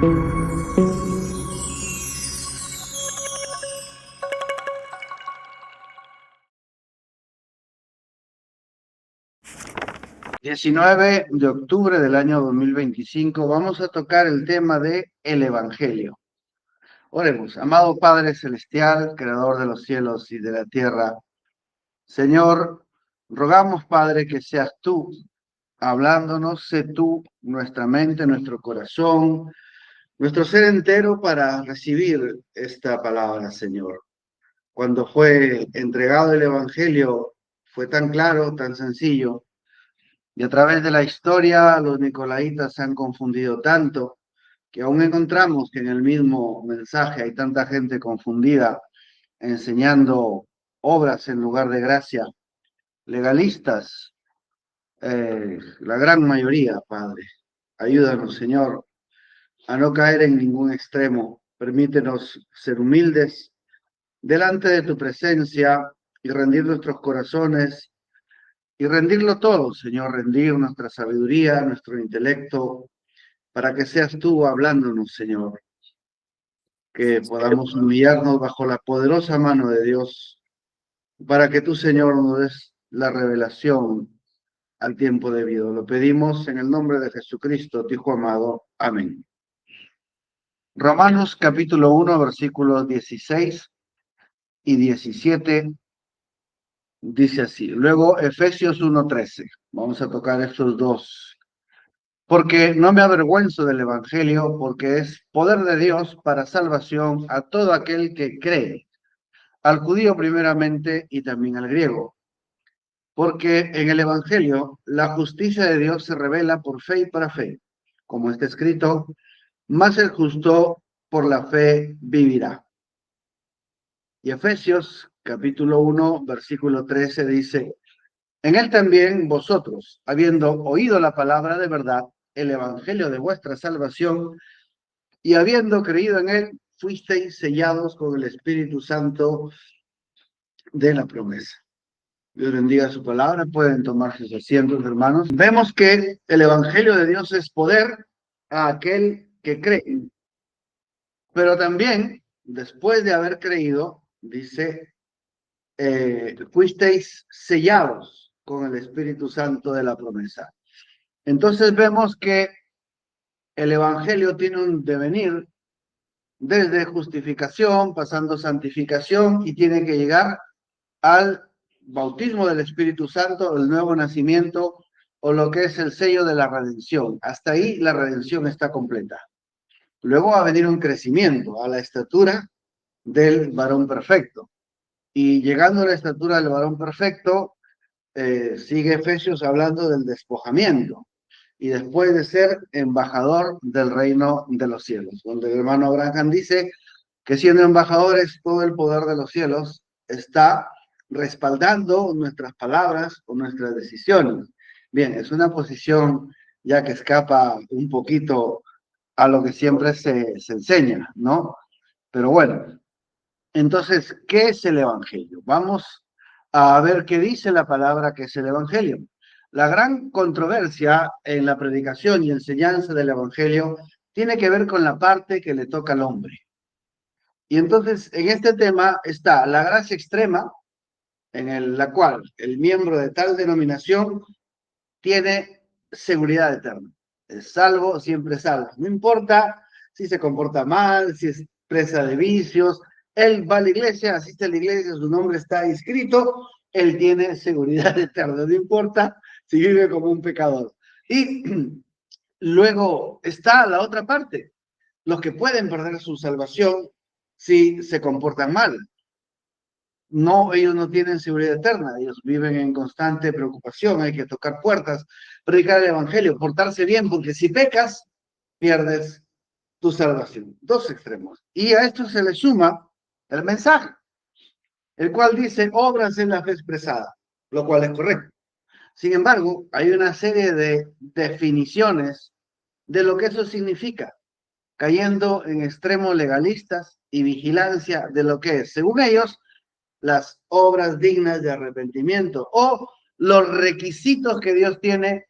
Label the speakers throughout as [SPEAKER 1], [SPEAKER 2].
[SPEAKER 1] ...19 de octubre del año 2025... vamos a tocar el tema de el Evangelio. Oremos. Amado Padre Celestial, Creador de los cielos y de la tierra, Señor, rogamos, Padre, que seas tú hablándonos, sé tú nuestra mente, nuestro corazón, nuestro ser entero para recibir esta palabra, Señor. Cuando fue entregado el Evangelio, fue tan claro, tan sencillo, y a través de la historia los nicolaitas se han confundido tanto que aún encontramos que en el mismo mensaje hay tanta gente confundida enseñando obras en lugar de gracia, legalistas, la gran mayoría, Padre. Ayúdanos, Señor, a no caer en ningún extremo. Permítenos ser humildes delante de tu presencia y rendir nuestros corazones y rendirlo todo, Señor, rendir nuestra sabiduría, nuestro intelecto, para que seas tú hablándonos, Señor, que podamos humillarnos bajo la poderosa mano de Dios, para que tú, Señor, nos des la revelación al tiempo debido. Lo pedimos en el nombre de Jesucristo, tu Hijo amado. Amén. Romanos capítulo 1, versículos 16 y 17, dice así. Luego Efesios 1:13. Vamos a tocar estos dos. Porque no me avergüenzo del Evangelio, porque es poder de Dios para salvación a todo aquel que cree, al judío primeramente y también al griego. Porque en el Evangelio la justicia de Dios se revela por fe y para fe, como está escrito, mas el justo por la fe vivirá. Y Efesios capítulo 1, versículo 13 dice, en él también vosotros, habiendo oído la palabra de verdad, el evangelio de vuestra salvación, y habiendo creído en él, fuisteis sellados con el Espíritu Santo de la promesa. Dios bendiga su palabra, pueden tomar sus asientos, hermanos. Vemos que el evangelio de Dios es poder a aquel que cree, pero también, después de haber creído, dice, fuisteis sellados con el Espíritu Santo de la promesa. Entonces vemos que el evangelio tiene un devenir desde justificación, pasando santificación, y tiene que llegar al bautismo del Espíritu Santo, el nuevo nacimiento, o lo que es el sello de la redención. Hasta ahí la redención está completa. Luego va a venir un crecimiento a la estatura del varón perfecto. Y llegando a la estatura del varón perfecto, sigue Efesios hablando del despojamiento. Y después de ser embajador del reino de los cielos, donde el hermano Abraham dice que siendo embajadores, todo el poder de los cielos está respaldando nuestras palabras o nuestras decisiones. Bien, es una posición ya que escapa un poquito a lo que siempre se enseña, ¿no? Pero bueno, entonces, ¿qué es el Evangelio? Vamos a ver qué dice la palabra que es el Evangelio. La gran controversia en la predicación y enseñanza del Evangelio tiene que ver con la parte que le toca al hombre. Y entonces, en este tema está la gracia extrema, la cual el miembro de tal denominación tiene seguridad eterna. Es salvo, siempre salvo. No importa si se comporta mal, si es presa de vicios, él va a la iglesia, asiste a la iglesia, su nombre está inscrito, él tiene seguridad eterna. No importa si vive como un pecador. Y luego está la otra parte, los que pueden perder su salvación si se comportan mal. No, ellos no tienen seguridad eterna, ellos viven en constante preocupación, hay que tocar puertas, predicar el evangelio, portarse bien, porque si pecas, pierdes tu salvación. Dos extremos. Y a esto se le suma el mensaje, el cual dice obras en la fe expresada, lo cual es correcto. Sin embargo, hay una serie de definiciones de lo que eso significa, cayendo en extremos legalistas y vigilancia de lo que es, según ellos, las obras dignas de arrepentimiento o los requisitos que Dios tiene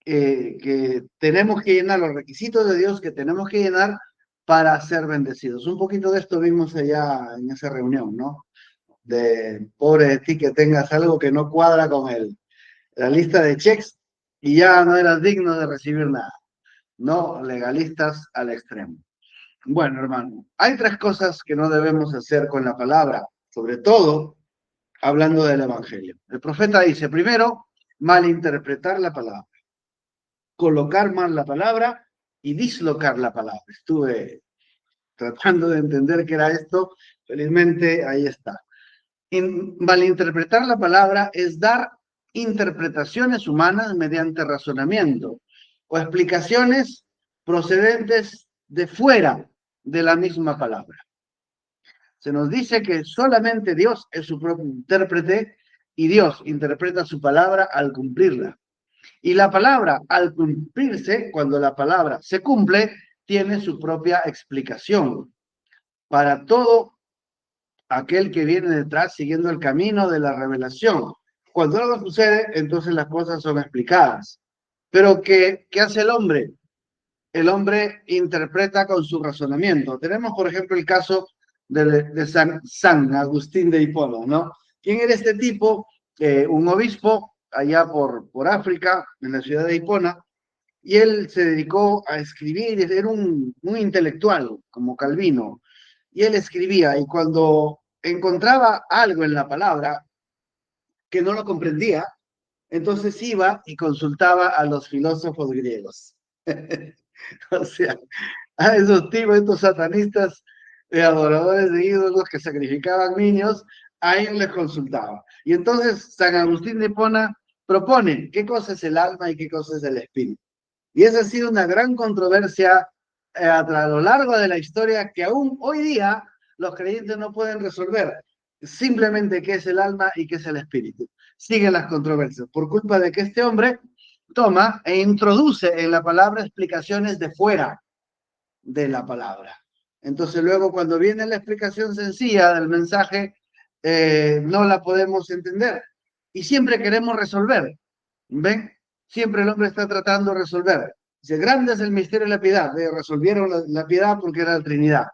[SPEAKER 1] que tenemos que llenar, los requisitos de Dios que tenemos que llenar para ser bendecidos. Un poquito de esto vimos allá en esa reunión, ¿no? De pobre de ti que tengas algo que no cuadra con la lista de checks y ya no eras digno de recibir nada. No legalistas al extremo. Bueno, hermano, hay tres cosas que no debemos hacer con la palabra, sobre todo hablando del Evangelio. El profeta dice, primero, malinterpretar la palabra, colocar mal la palabra y dislocar la palabra. Estuve tratando de entender qué era esto, felizmente ahí está. Malinterpretar la palabra es dar interpretaciones humanas mediante razonamiento o explicaciones procedentes de fuera de la misma palabra. Se nos dice que solamente Dios es su propio intérprete y Dios interpreta su palabra al cumplirla. Y la palabra, al cumplirse, cuando la palabra se cumple, tiene su propia explicación. Para todo aquel que viene detrás siguiendo el camino de la revelación. Cuando algo sucede, entonces las cosas son explicadas. Pero ¿qué hace el hombre? El hombre interpreta con su razonamiento. Tenemos, por ejemplo, el caso de San Agustín de Hipona, ¿no? ¿Quién era este tipo? Un obispo allá por África, en la ciudad de Hipona, y él se dedicó a escribir, era un intelectual, como Calvino, y él escribía, y cuando encontraba algo en la palabra que no lo comprendía, entonces iba y consultaba a los filósofos griegos. O sea, a esos tipos, estos satanistas, adoradores de ídolos que sacrificaban niños, a él les consultaba. Y entonces San Agustín de Hipona propone qué cosa es el alma y qué cosa es el espíritu. Y esa ha sido una gran controversia a lo largo de la historia que aún hoy día los creyentes no pueden resolver simplemente qué es el alma y qué es el espíritu. Siguen las controversias por culpa de que este hombre toma e introduce en la palabra explicaciones de fuera de la palabra. Entonces luego cuando viene la explicación sencilla del mensaje, no la podemos entender. Y siempre queremos resolver. ¿Ven? Siempre el hombre está tratando de resolver. Dice, grande es el misterio de la piedad. Resolvieron la piedad porque era la Trinidad.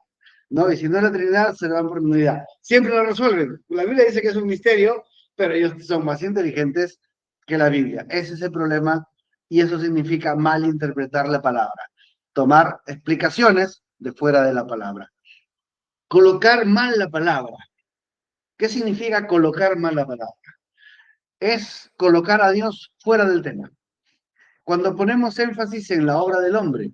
[SPEAKER 1] ¿No? Y si no es la Trinidad, se van por unidad. Siempre lo resuelven. La Biblia dice que es un misterio, pero ellos son más inteligentes que la Biblia. Ese es el problema y eso significa malinterpretar la palabra. Tomar explicaciones de fuera de la palabra. Colocar mal la palabra. ¿Qué significa colocar mal la palabra? Es colocar a Dios fuera del tema. Cuando ponemos énfasis en la obra del hombre,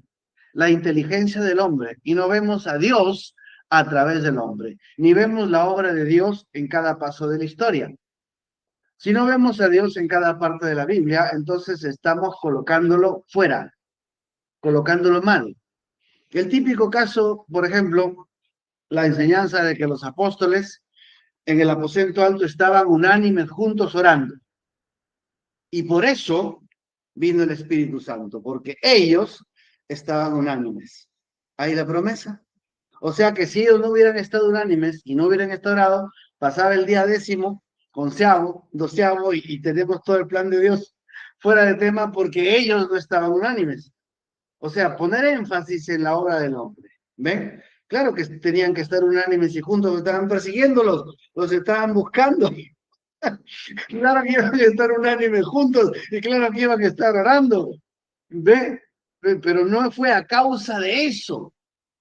[SPEAKER 1] la inteligencia del hombre, y no vemos a Dios a través del hombre, ni vemos la obra de Dios en cada paso de la historia. Si no vemos a Dios en cada parte de la Biblia, entonces estamos colocándolo fuera, colocándolo mal. El típico caso, por ejemplo, la enseñanza de que los apóstoles en el aposento alto estaban unánimes juntos orando. Y por eso vino el Espíritu Santo, porque ellos estaban unánimes. Ahí la promesa. O sea que si ellos no hubieran estado unánimes y no hubieran estado orados, pasaba el día 10º, 11º, 12º y tenemos todo el plan de Dios fuera de tema porque ellos no estaban unánimes. O sea, poner énfasis en la obra del hombre. ¿Ven? Claro que tenían que estar unánimes y juntos estaban persiguiéndolos, los estaban buscando. Claro que iban a estar unánimes juntos y claro que iban a estar orando. ¿Ve? Pero no fue a causa de eso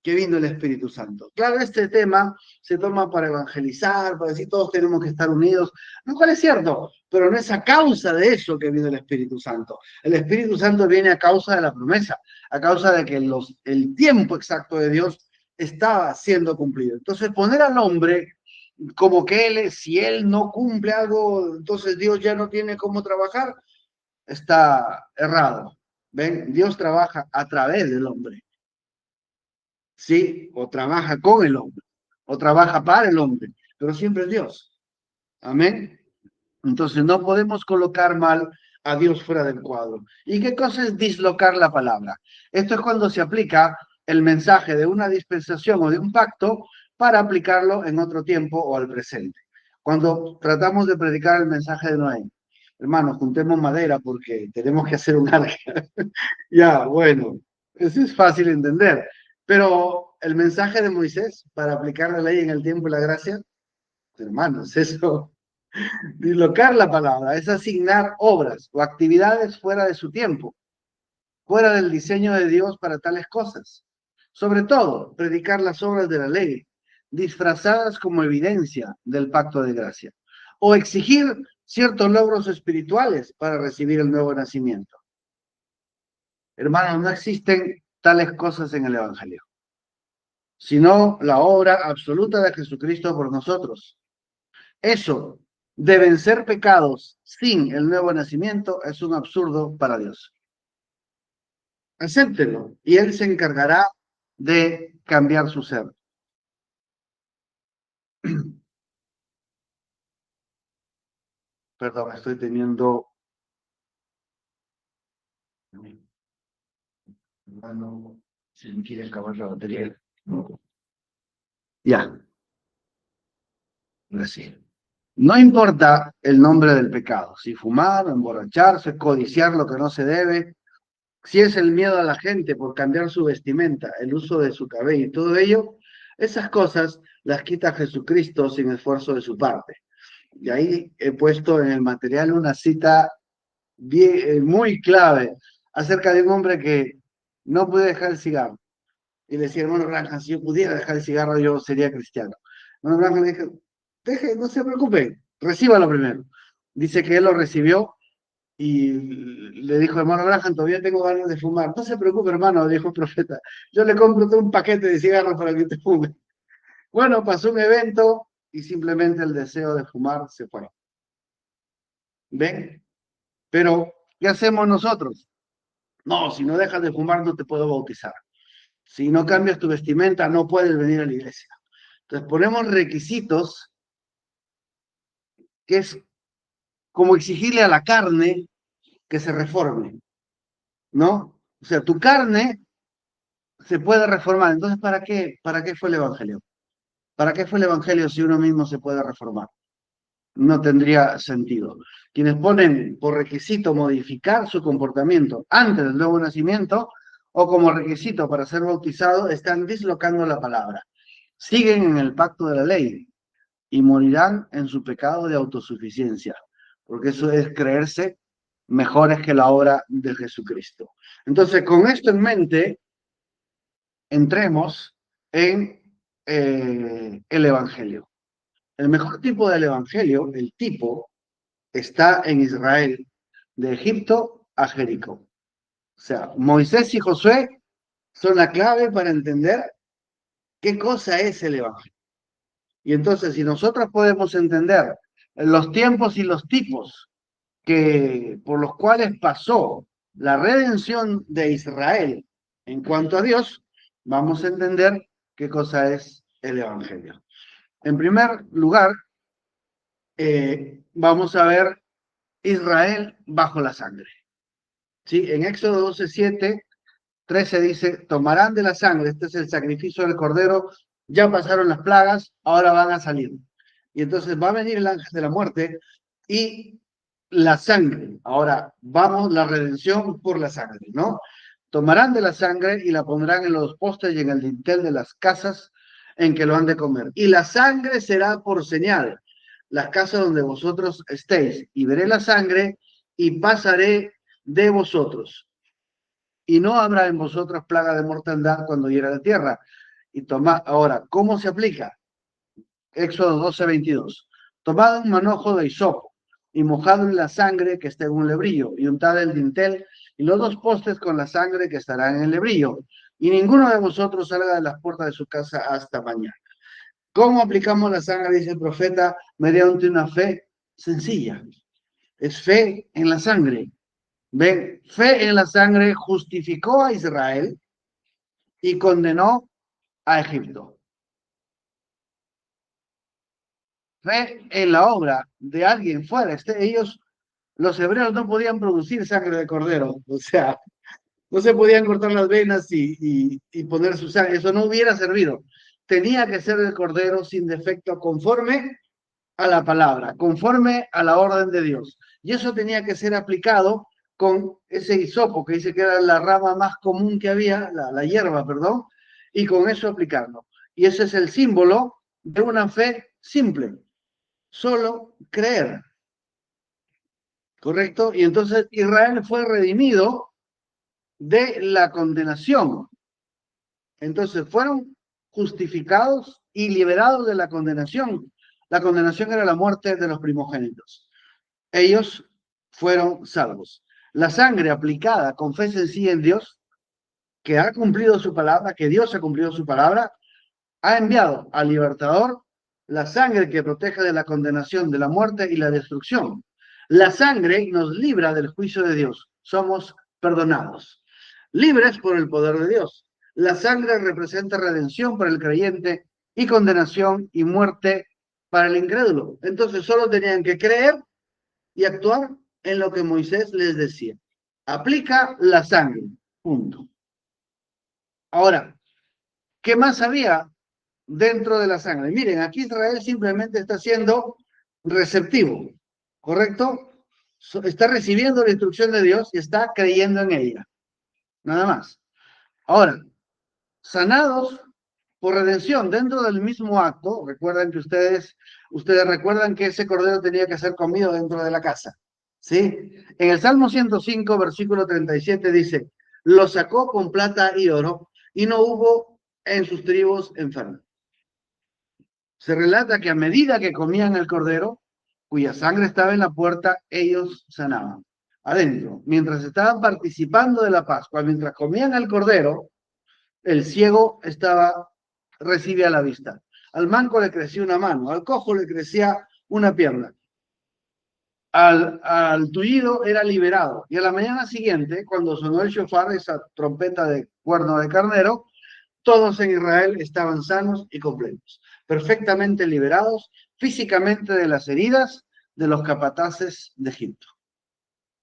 [SPEAKER 1] que vino el Espíritu Santo. Claro, este tema se toma para evangelizar, para decir todos tenemos que estar unidos, lo cual es cierto, pero no es a causa de eso que vino el Espíritu Santo. El Espíritu Santo viene a causa de la promesa, a causa de que el tiempo exacto de Dios estaba siendo cumplido. Entonces, poner al hombre como que si él no cumple algo, entonces Dios ya no tiene cómo trabajar, está errado. ¿Ven? Dios trabaja a través del hombre. ¿Sí? O trabaja con el hombre, o trabaja para el hombre, pero siempre es Dios. Amén. Entonces no podemos colocar mal a Dios fuera del cuadro. ¿Y qué cosa es dislocar la palabra? Esto es cuando se aplica el mensaje de una dispensación o de un pacto para aplicarlo en otro tiempo o al presente. Cuando tratamos de predicar el mensaje de Noé, hermano, juntemos madera porque tenemos que hacer un arca. Ya, bueno, eso es fácil de entender. Pero el mensaje de Moisés para aplicar la ley en el tiempo y la gracia, hermanos, eso, dislocar la palabra, es asignar obras o actividades fuera de su tiempo, fuera del diseño de Dios para tales cosas. Sobre todo, predicar las obras de la ley, disfrazadas como evidencia del pacto de gracia, o exigir ciertos logros espirituales para recibir el nuevo nacimiento. Hermanos, no existen tales cosas en el Evangelio, sino la obra absoluta de Jesucristo por nosotros. Eso de vencer pecados sin el nuevo nacimiento es un absurdo para Dios. Acéptelo y Él se encargará de cambiar su ser. Perdón, estoy teniendo... Hermano, si me quiere acabar la batería. Ya, así. No importa el nombre del pecado, si fumar, emborracharse, codiciar lo que no se debe, si es el miedo a la gente por cambiar su vestimenta, el uso de su cabello y todo ello, esas cosas las quita Jesucristo sin esfuerzo de su parte. Y ahí he puesto en el material una cita muy clave acerca de un hombre que no puede dejar el cigarro. Y le decía, hermano Granja, si yo pudiera dejar el cigarro, yo sería cristiano. Hermano Granja le dije, deje, no se preocupe, recíbalo primero. Dice que él lo recibió y le dijo, hermano Graham, todavía tengo ganas de fumar. No se preocupe, hermano, dijo el profeta. Yo le compro todo un paquete de cigarros para que te fume. Bueno, pasó un evento y simplemente el deseo de fumar se fue. ¿Ven? Pero, ¿qué hacemos nosotros? No, si no dejas de fumar no te puedo bautizar. Si no cambias tu vestimenta no puedes venir a la iglesia. Entonces ponemos requisitos que es como exigirle a la carne que se reforme, ¿no? O sea, tu carne se puede reformar. Entonces, ¿para qué fue el Evangelio? ¿Para qué fue el Evangelio si uno mismo se puede reformar? No tendría sentido. Quienes ponen por requisito modificar su comportamiento antes del nuevo nacimiento o como requisito para ser bautizado están dislocando la palabra. Siguen en el pacto de la ley y morirán en su pecado de autosuficiencia, porque eso es creerse mejores que la obra de Jesucristo. Entonces, con esto en mente, entremos en el Evangelio. El mejor tipo del Evangelio, el tipo, está en Israel, de Egipto a Jericó. O sea, Moisés y Josué son la clave para entender qué cosa es el Evangelio. Y entonces, si nosotros podemos entender los tiempos y los tipos por los cuales pasó la redención de Israel en cuanto a Dios, vamos a entender qué cosa es el Evangelio. En primer lugar, vamos a ver Israel bajo la sangre. ¿Sí? En Éxodo 12:7, 13 dice, tomarán de la sangre, este es el sacrificio del cordero, ya pasaron las plagas, ahora van a salir. Y entonces va a venir el ángel de la muerte y la sangre. Ahora, vamos, la redención por la sangre, ¿no? Tomarán de la sangre y la pondrán en los postes y en el dintel de las casas en que lo han de comer. Y la sangre será por señal, las casas donde vosotros estéis. Y veré la sangre y pasaré de vosotros. Y no habrá en vosotros plaga de mortandad cuando hiera la tierra. Y tomad, ahora, ¿cómo se aplica? Éxodo 12:22. Tomad un manojo de hisopo y mojado en la sangre que está en un lebrillo, y untad el dintel y los dos postes con la sangre que estará en el lebrillo. Y ninguno de vosotros salga de las puertas de su casa hasta mañana. ¿Cómo aplicamos la sangre? Dice el profeta, mediante una fe sencilla. Es fe en la sangre. Ven, fe en la sangre justificó a Israel y condenó a Egipto. Fe en la obra de alguien fuera. Ellos, los hebreos, no podían producir sangre de cordero. O sea, no se podían cortar las venas y poner su sangre. Eso no hubiera servido. Tenía que ser el cordero sin defecto, conforme a la palabra, conforme a la orden de Dios. y eso tenía que ser aplicado con ese hisopo, que dice que era la rama más común que había, la hierba, perdón, y con eso aplicarlo. Y ese es el símbolo de una fe simple, solo creer, ¿correcto? Y entonces Israel fue redimido de la condenación. Entonces fueron justificados y liberados de la condenación. La condenación era la muerte de los primogénitos. Ellos fueron salvos. La sangre aplicada con fe sencilla en Dios, que ha cumplido su palabra, que Dios ha cumplido su palabra, ha enviado al libertador la sangre que protege de la condenación, de la muerte y la destrucción. La sangre nos libra del juicio de Dios. Somos perdonados, libres por el poder de Dios. La sangre representa redención para el creyente y condenación y muerte para el incrédulo. Entonces solo tenían que creer y actuar en lo que Moisés les decía. Aplica la sangre. Punto. Ahora, ¿qué más había dentro de la sangre? Miren, aquí Israel simplemente está siendo receptivo, ¿correcto? Está recibiendo la instrucción de Dios y está creyendo en ella. Nada más. Ahora, sanados por redención dentro del mismo acto. Recuerdan que ustedes recuerdan que ese cordero tenía que ser comido dentro de la casa. ¿Sí? En el Salmo 105, versículo 37 dice, lo sacó con plata y oro y no hubo en sus tribus enfermos. Se relata que a medida que comían el cordero, cuya sangre estaba en la puerta, ellos sanaban. Adentro, mientras estaban participando de la Pascua, mientras comían el cordero, el ciego recibía la vista. Al manco le crecía una mano, al cojo le crecía una pierna. Al tullido era liberado. Y a la mañana siguiente, cuando sonó el shofar, esa trompeta de cuerno de carnero, todos en Israel estaban sanos y completos, perfectamente liberados físicamente de las heridas de los capataces de Egipto.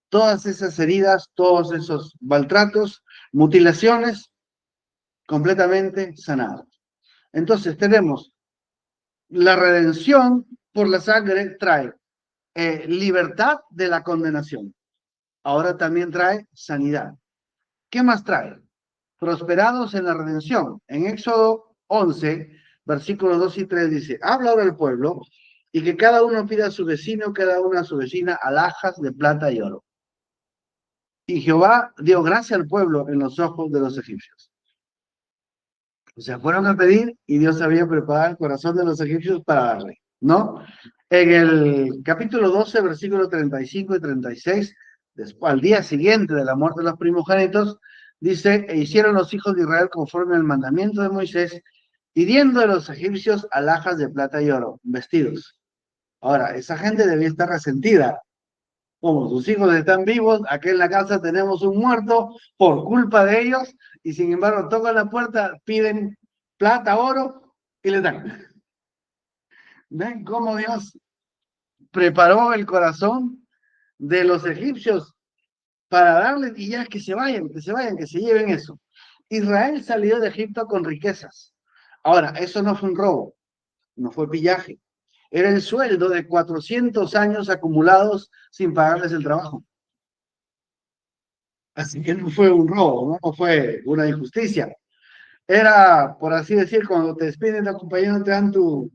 [SPEAKER 1] Todas esas heridas, todos esos maltratos, mutilaciones, completamente sanados. Entonces tenemos la redención por la sangre trae libertad de la condenación. Ahora también trae sanidad. ¿Qué más trae? Prosperados en la redención. En Éxodo 11, versículos 2 y 3 dice, habla ahora el pueblo y que cada uno pida a su vecino, cada una a su vecina, alhajas de plata y oro. Y Jehová dio gracia al pueblo en los ojos de los egipcios. O sea, fueron a pedir y Dios había preparado el corazón de los egipcios para darle, ¿no? En el capítulo 12, versículos 35 y 36, después, al día siguiente de la muerte de los primogénitos, dice, e hicieron los hijos de Israel conforme al mandamiento de Moisés, pidiendo a los egipcios alhajas de plata y oro, vestidos. Ahora, esa gente debía estar resentida. Como sus hijos están vivos, aquí en la casa tenemos un muerto por culpa de ellos, y sin embargo tocan la puerta, piden plata, oro, y les dan. ¿Ven cómo Dios preparó el corazón de los egipcios para darles, y ya que se vayan, que se vayan, que se lleven eso? Israel salió de Egipto con riquezas. Ahora, eso no fue un robo, no fue pillaje. Era el sueldo de 400 años acumulados sin pagarles el trabajo. Así que no fue un robo, no fue una injusticia. Era, por así decir, cuando te despiden de la compañía, no te dan tu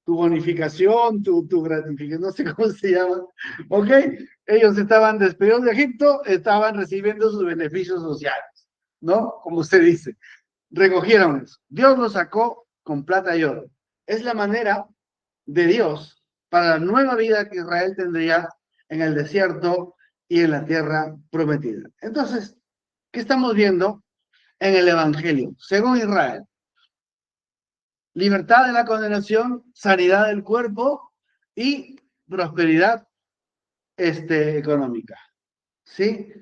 [SPEAKER 1] bonificación, tu gratificación, no sé cómo se llama. ¿Ok? Ellos estaban despedidos de Egipto, estaban recibiendo sus beneficios sociales, ¿no? Como usted dice. Recogieron eso. Dios los sacó con plata y oro. Es la manera de Dios para la nueva vida que Israel tendría en el desierto y en la tierra prometida. Entonces, ¿qué estamos viendo en el Evangelio? Según Israel, libertad de la condenación, sanidad del cuerpo y prosperidad económica. ¿Sí?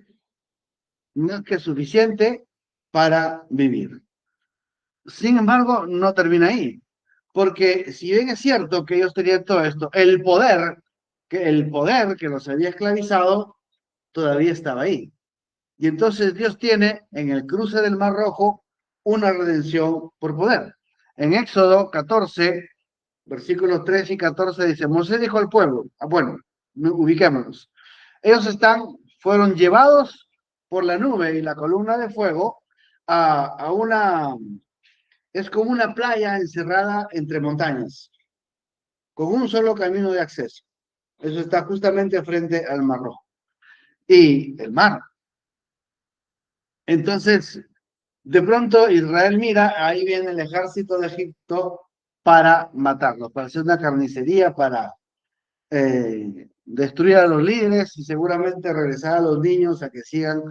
[SPEAKER 1] No es que suficiente para vivir. Sin embargo, no termina ahí. Porque si bien es cierto que ellos tenían todo esto, el poder que los había esclavizado todavía estaba ahí. Y entonces Dios tiene en el cruce del Mar Rojo una redención por poder. En Éxodo 14, versículos 3 y 14 dice, Moisés dijo al pueblo, bueno, ubiquémonos, Ellos fueron llevados por la nube y la columna de fuego a es como una playa encerrada entre montañas, con un solo camino de acceso. Eso está justamente frente al Mar Rojo. Y el mar. Entonces, de pronto Israel mira, ahí viene el ejército de Egipto para matarlos, para hacer una carnicería, para destruir a los líderes y seguramente regresar a los niños a que sigan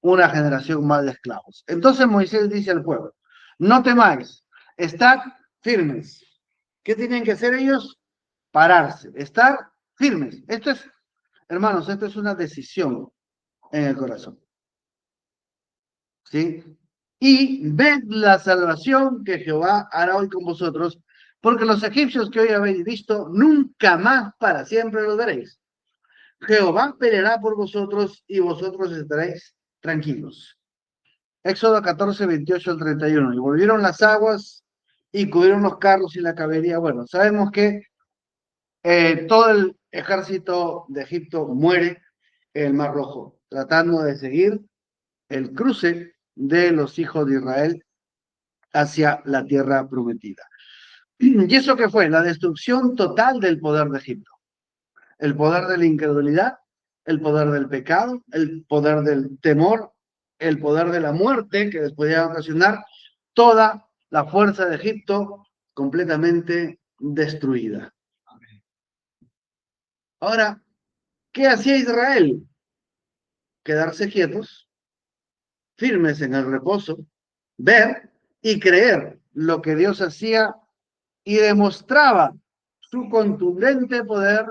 [SPEAKER 1] una generación más de esclavos. Entonces Moisés dice al pueblo, no temáis, estad firmes. ¿Qué tienen que hacer ellos? Pararse, estar firmes. Esto es, hermanos, esto es una decisión en el corazón. ¿Sí? Y ved la salvación que Jehová hará hoy con vosotros, porque los egipcios que hoy habéis visto, nunca más para siempre los veréis. Jehová peleará por vosotros y vosotros estaréis tranquilos. Éxodo 14, 28 al 31. Y volvieron las aguas y cubrieron los carros y la caballería. Bueno, sabemos que todo el ejército de Egipto muere en el Mar Rojo, tratando de seguir el cruce de los hijos de Israel hacia la tierra prometida. ¿Y eso qué fue? La destrucción total del poder de Egipto. El poder de la incredulidad, el poder del pecado, el poder del temor, el poder de la muerte que les podía ocasionar, toda la fuerza de Egipto completamente destruida. Ahora, ¿qué hacía Israel? Quedarse quietos, firmes en el reposo, ver y creer lo que Dios hacía y demostraba su contundente poder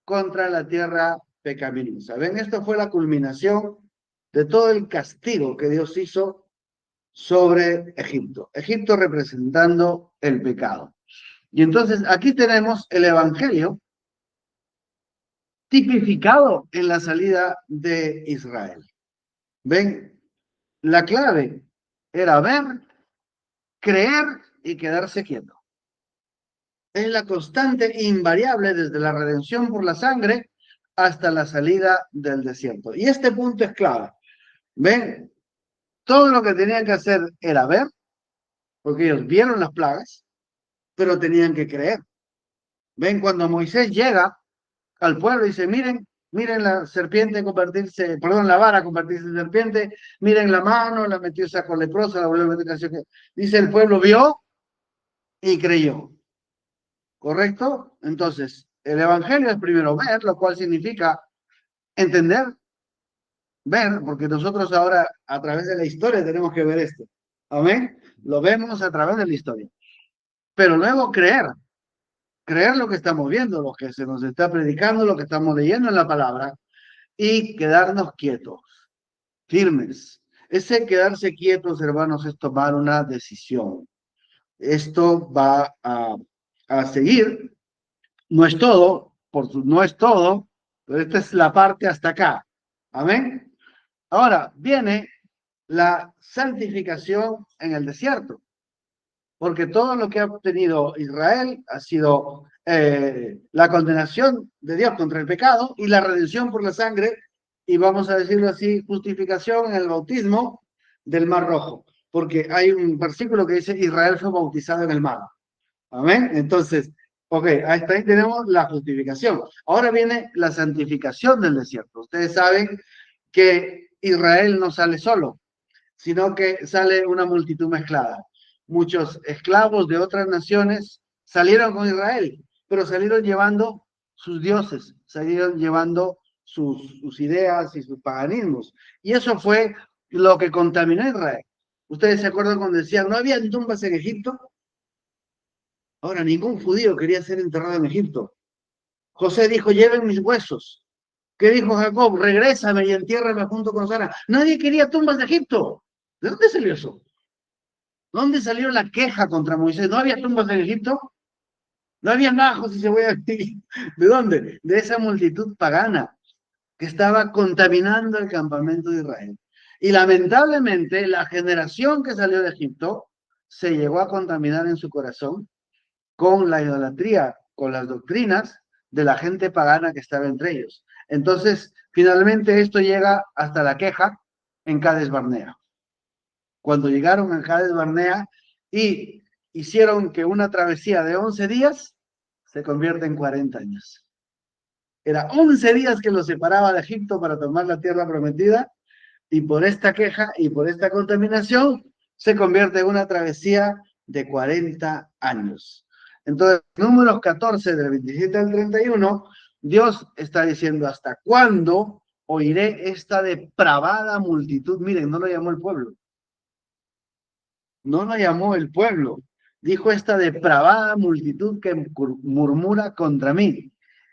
[SPEAKER 1] contra la tierra pecaminosa. ¿Ven? Esto fue la culminación de todo el castigo que Dios hizo sobre Egipto. Egipto representando el pecado. Y entonces aquí tenemos el Evangelio tipificado en la salida de Israel. ¿Ven? La clave era ver, creer y quedarse quieto. Es la constante invariable desde la redención por la sangre hasta la salida del desierto. Y este punto es clave. ¿Ven? Todo lo que tenían que hacer era ver, porque ellos vieron las plagas, pero tenían que creer. ¿Ven? Cuando Moisés llega al pueblo y dice, miren la serpiente convertirse, perdón, la vara convertirse en serpiente, miren la mano, la metió saco leprosa, la volvió a meter en. Dice, el pueblo vio y creyó. ¿Correcto? Entonces, el Evangelio es primero ver, lo cual significa entender, ver, porque nosotros ahora a través de la historia tenemos que ver esto. Amén. Lo vemos a través de la historia. Pero luego creer lo que estamos viendo, lo que se nos está predicando, lo que estamos leyendo en la palabra y quedarnos quietos, firmes. Ese quedarse quietos, hermanos, es tomar una decisión. Esto va a seguir. No es todo, no es todo, pero esta es la parte hasta acá. Amén. Ahora viene la santificación en el desierto, porque todo lo que ha obtenido Israel ha sido la condenación de Dios contra el pecado y la redención por la sangre, y vamos a decirlo así, justificación en el bautismo del Mar Rojo, porque hay un versículo que dice Israel fue bautizado en el mar. Amén. Entonces, ok, hasta ahí tenemos la justificación. Ahora viene la santificación del desierto. Ustedes saben que Israel no sale solo, sino que sale una multitud mezclada. Muchos esclavos de otras naciones salieron con Israel, pero salieron llevando sus dioses, salieron llevando sus ideas y sus paganismos. Y eso fue lo que contaminó a Israel. Ustedes se acuerdan cuando decían, no había tumbas en Egipto. Ahora, ningún judío quería ser enterrado en Egipto. José dijo, lleven mis huesos. ¿Qué dijo Jacob? Regrésame y entiérrame junto con Sara. Nadie quería tumbas de Egipto. ¿De dónde salió eso? ¿Dónde salió la queja contra Moisés? ¿No había tumbas en Egipto? ¿No había majos y cebollas? ¿De dónde? De esa multitud pagana que estaba contaminando el campamento de Israel. Y lamentablemente la generación que salió de Egipto se llegó a contaminar en su corazón con la idolatría, con las doctrinas de la gente pagana que estaba entre ellos. Entonces, finalmente esto llega hasta la queja en Cades Barnea. Cuando llegaron a Cades Barnea y hicieron que una travesía de 11 días se convierta en 40 años. Era 11 días que los separaba de Egipto para tomar la tierra prometida, y por esta queja y por esta contaminación se convierte en una travesía de 40 años. Entonces, números 14 del 27 al 31, Dios está diciendo, ¿hasta cuándo oiré esta depravada multitud? Miren, no lo llamó el pueblo. No lo llamó el pueblo. Dijo esta depravada multitud que murmura contra mí.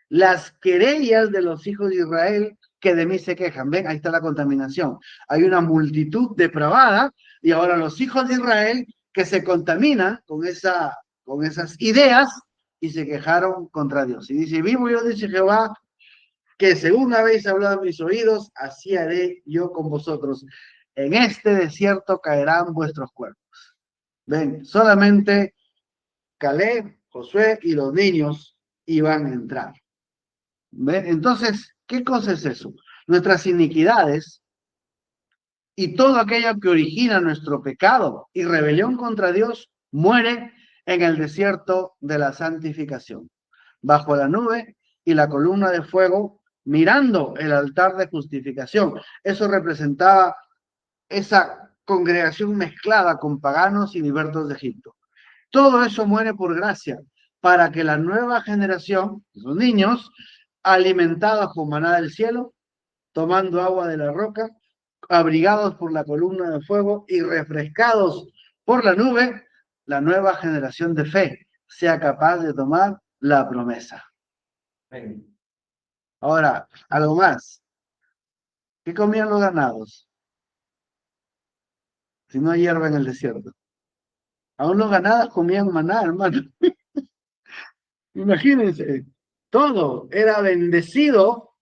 [SPEAKER 1] Las querellas de los hijos de Israel que de mí se quejan. Ven, ahí está la contaminación. Hay una multitud depravada y ahora los hijos de Israel que se contaminan con esas ideas y se quejaron contra Dios. Y dice, vivo yo, dice Jehová, que según habéis hablado en mis oídos, así haré yo con vosotros. En este desierto caerán vuestros cuerpos. Ven, solamente Caleb, Josué y los niños iban a entrar. ¿Ven? Entonces, ¿qué cosa es eso? Nuestras iniquidades y todo aquello que origina nuestro pecado y rebelión contra Dios muere en el desierto de la santificación, bajo la nube y la columna de fuego, mirando el altar de justificación. Eso representaba esa congregación mezclada con paganos y libertos de Egipto. Todo eso muere por gracia, para que la nueva generación, los niños, alimentados con maná del cielo, tomando agua de la roca, abrigados por la columna de fuego y refrescados por la nube, la nueva generación de fe sea capaz de tomar la promesa. Ahora, algo más. ¿Qué comían los ganados? Si no hay hierba en el desierto. Aún los ganados comían maná, hermano. Imagínense, todo era bendecido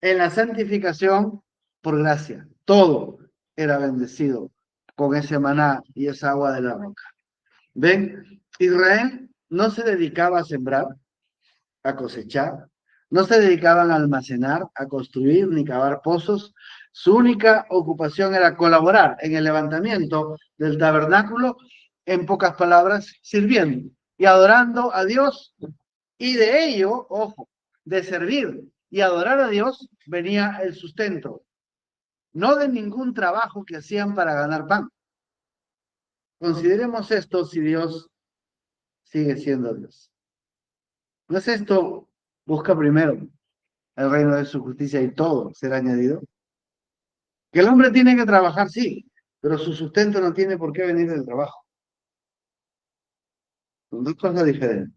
[SPEAKER 1] en la santificación por gracia. Todo era bendecido con ese maná y esa agua de la roca. ¿Ven? Israel no se dedicaba a sembrar, a cosechar, no se dedicaban a almacenar, a construir ni cavar pozos. Su única ocupación era colaborar en el levantamiento del tabernáculo, en pocas palabras, sirviendo y adorando a Dios. Y de ello, ojo, de servir y adorar a Dios venía el sustento, no de ningún trabajo que hacían para ganar pan. Consideremos esto si Dios sigue siendo Dios. ¿No es esto? Busca primero el reino de su justicia y todo será añadido. Que el hombre tiene que trabajar, sí, pero su sustento no tiene por qué venir del trabajo. Son dos cosas diferentes.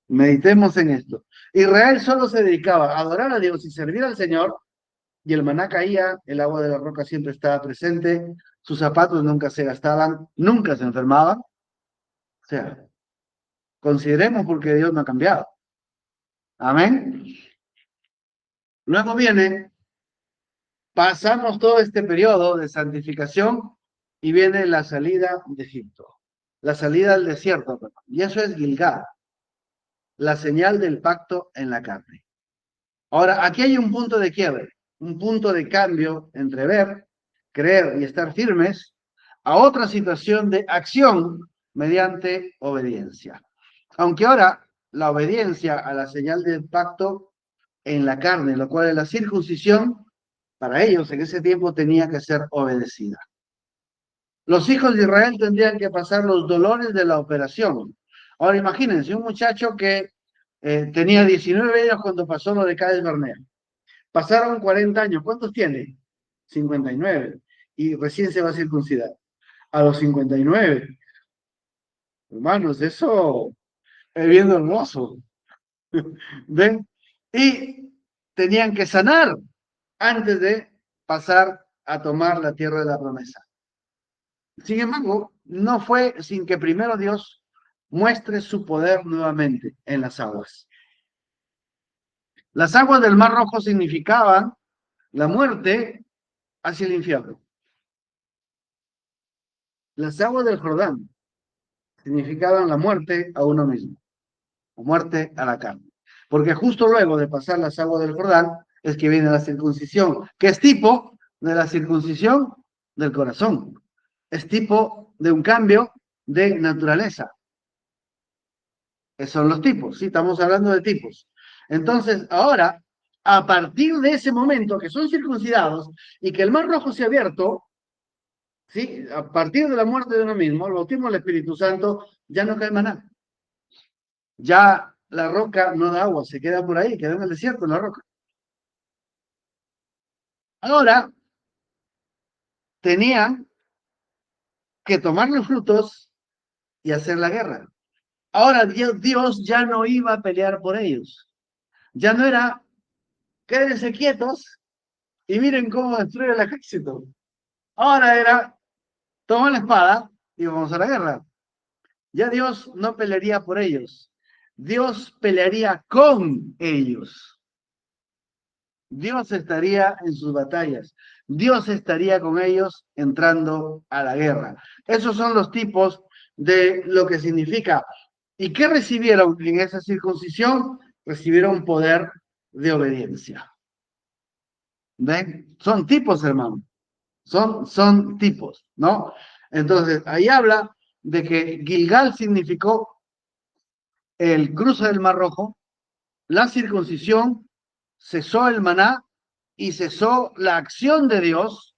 [SPEAKER 1] Meditemos en esto. Israel solo se dedicaba a adorar a Dios y servir al Señor, y el maná caía, el agua de la roca siempre estaba presente, sus zapatos nunca se gastaban, nunca se enfermaban. O sea, consideremos porque Dios no ha cambiado. Amén. Luego viene, pasamos todo este periodo de santificación y viene la salida de Egipto, la salida del desierto, y eso es Gilgal, la señal del pacto en la carne. Ahora, aquí hay un punto de quiebre, un punto de cambio entre ver, creer y estar firmes a otra situación de acción mediante obediencia. Aunque ahora la obediencia a la señal del pacto en la carne, lo cual es la circuncisión, para ellos en ese tiempo tenía que ser obedecida. Los hijos de Israel tendrían que pasar los dolores de la operación. Ahora imagínense, un muchacho que tenía 19 años cuando pasó lo de Cades Barnea. Pasaron 40 años. ¿Cuántos tiene? 59. Y recién se va a circuncidar. A los 59. Hermanos, eso es bien hermoso. ¿Ven? Y tenían que sanar antes de pasar a tomar la tierra de la promesa. Sin embargo, no fue sin que primero Dios muestre su poder nuevamente en las aguas. Las aguas del Mar Rojo significaban la muerte hacia el infierno. Las aguas del Jordán significaban la muerte a uno mismo, o muerte a la carne. Porque justo luego de pasar las aguas del Jordán, es que viene la circuncisión, que es tipo de la circuncisión del corazón. Es tipo de un cambio de naturaleza. Esos son los tipos, sí, estamos hablando de tipos. Entonces, ahora, a partir de ese momento que son circuncidados y que el mar rojo se ha abierto, ¿sí? A partir de la muerte de uno mismo, el bautismo del Espíritu Santo, ya no cae maná. Ya la roca no da agua, se queda por ahí, queda en el desierto la roca. Ahora, tenían que tomar los frutos y hacer la guerra. Ahora Dios ya no iba a pelear por ellos. Ya no era, quédense quietos y miren cómo destruye el ejército. Ahora era, toma la espada y vamos a la guerra. Ya Dios no pelearía por ellos. Dios pelearía con ellos. Dios estaría en sus batallas. Dios estaría con ellos entrando a la guerra. Esos son los tipos de lo que significa. ¿Y qué recibieron en esa circuncisión? Recibieron poder de obediencia. ¿Ven? Son tipos, hermano. Son tipos, ¿no? Entonces, ahí habla de que Gilgal significó el cruce del Mar Rojo, la circuncisión, cesó el maná y cesó la acción de Dios.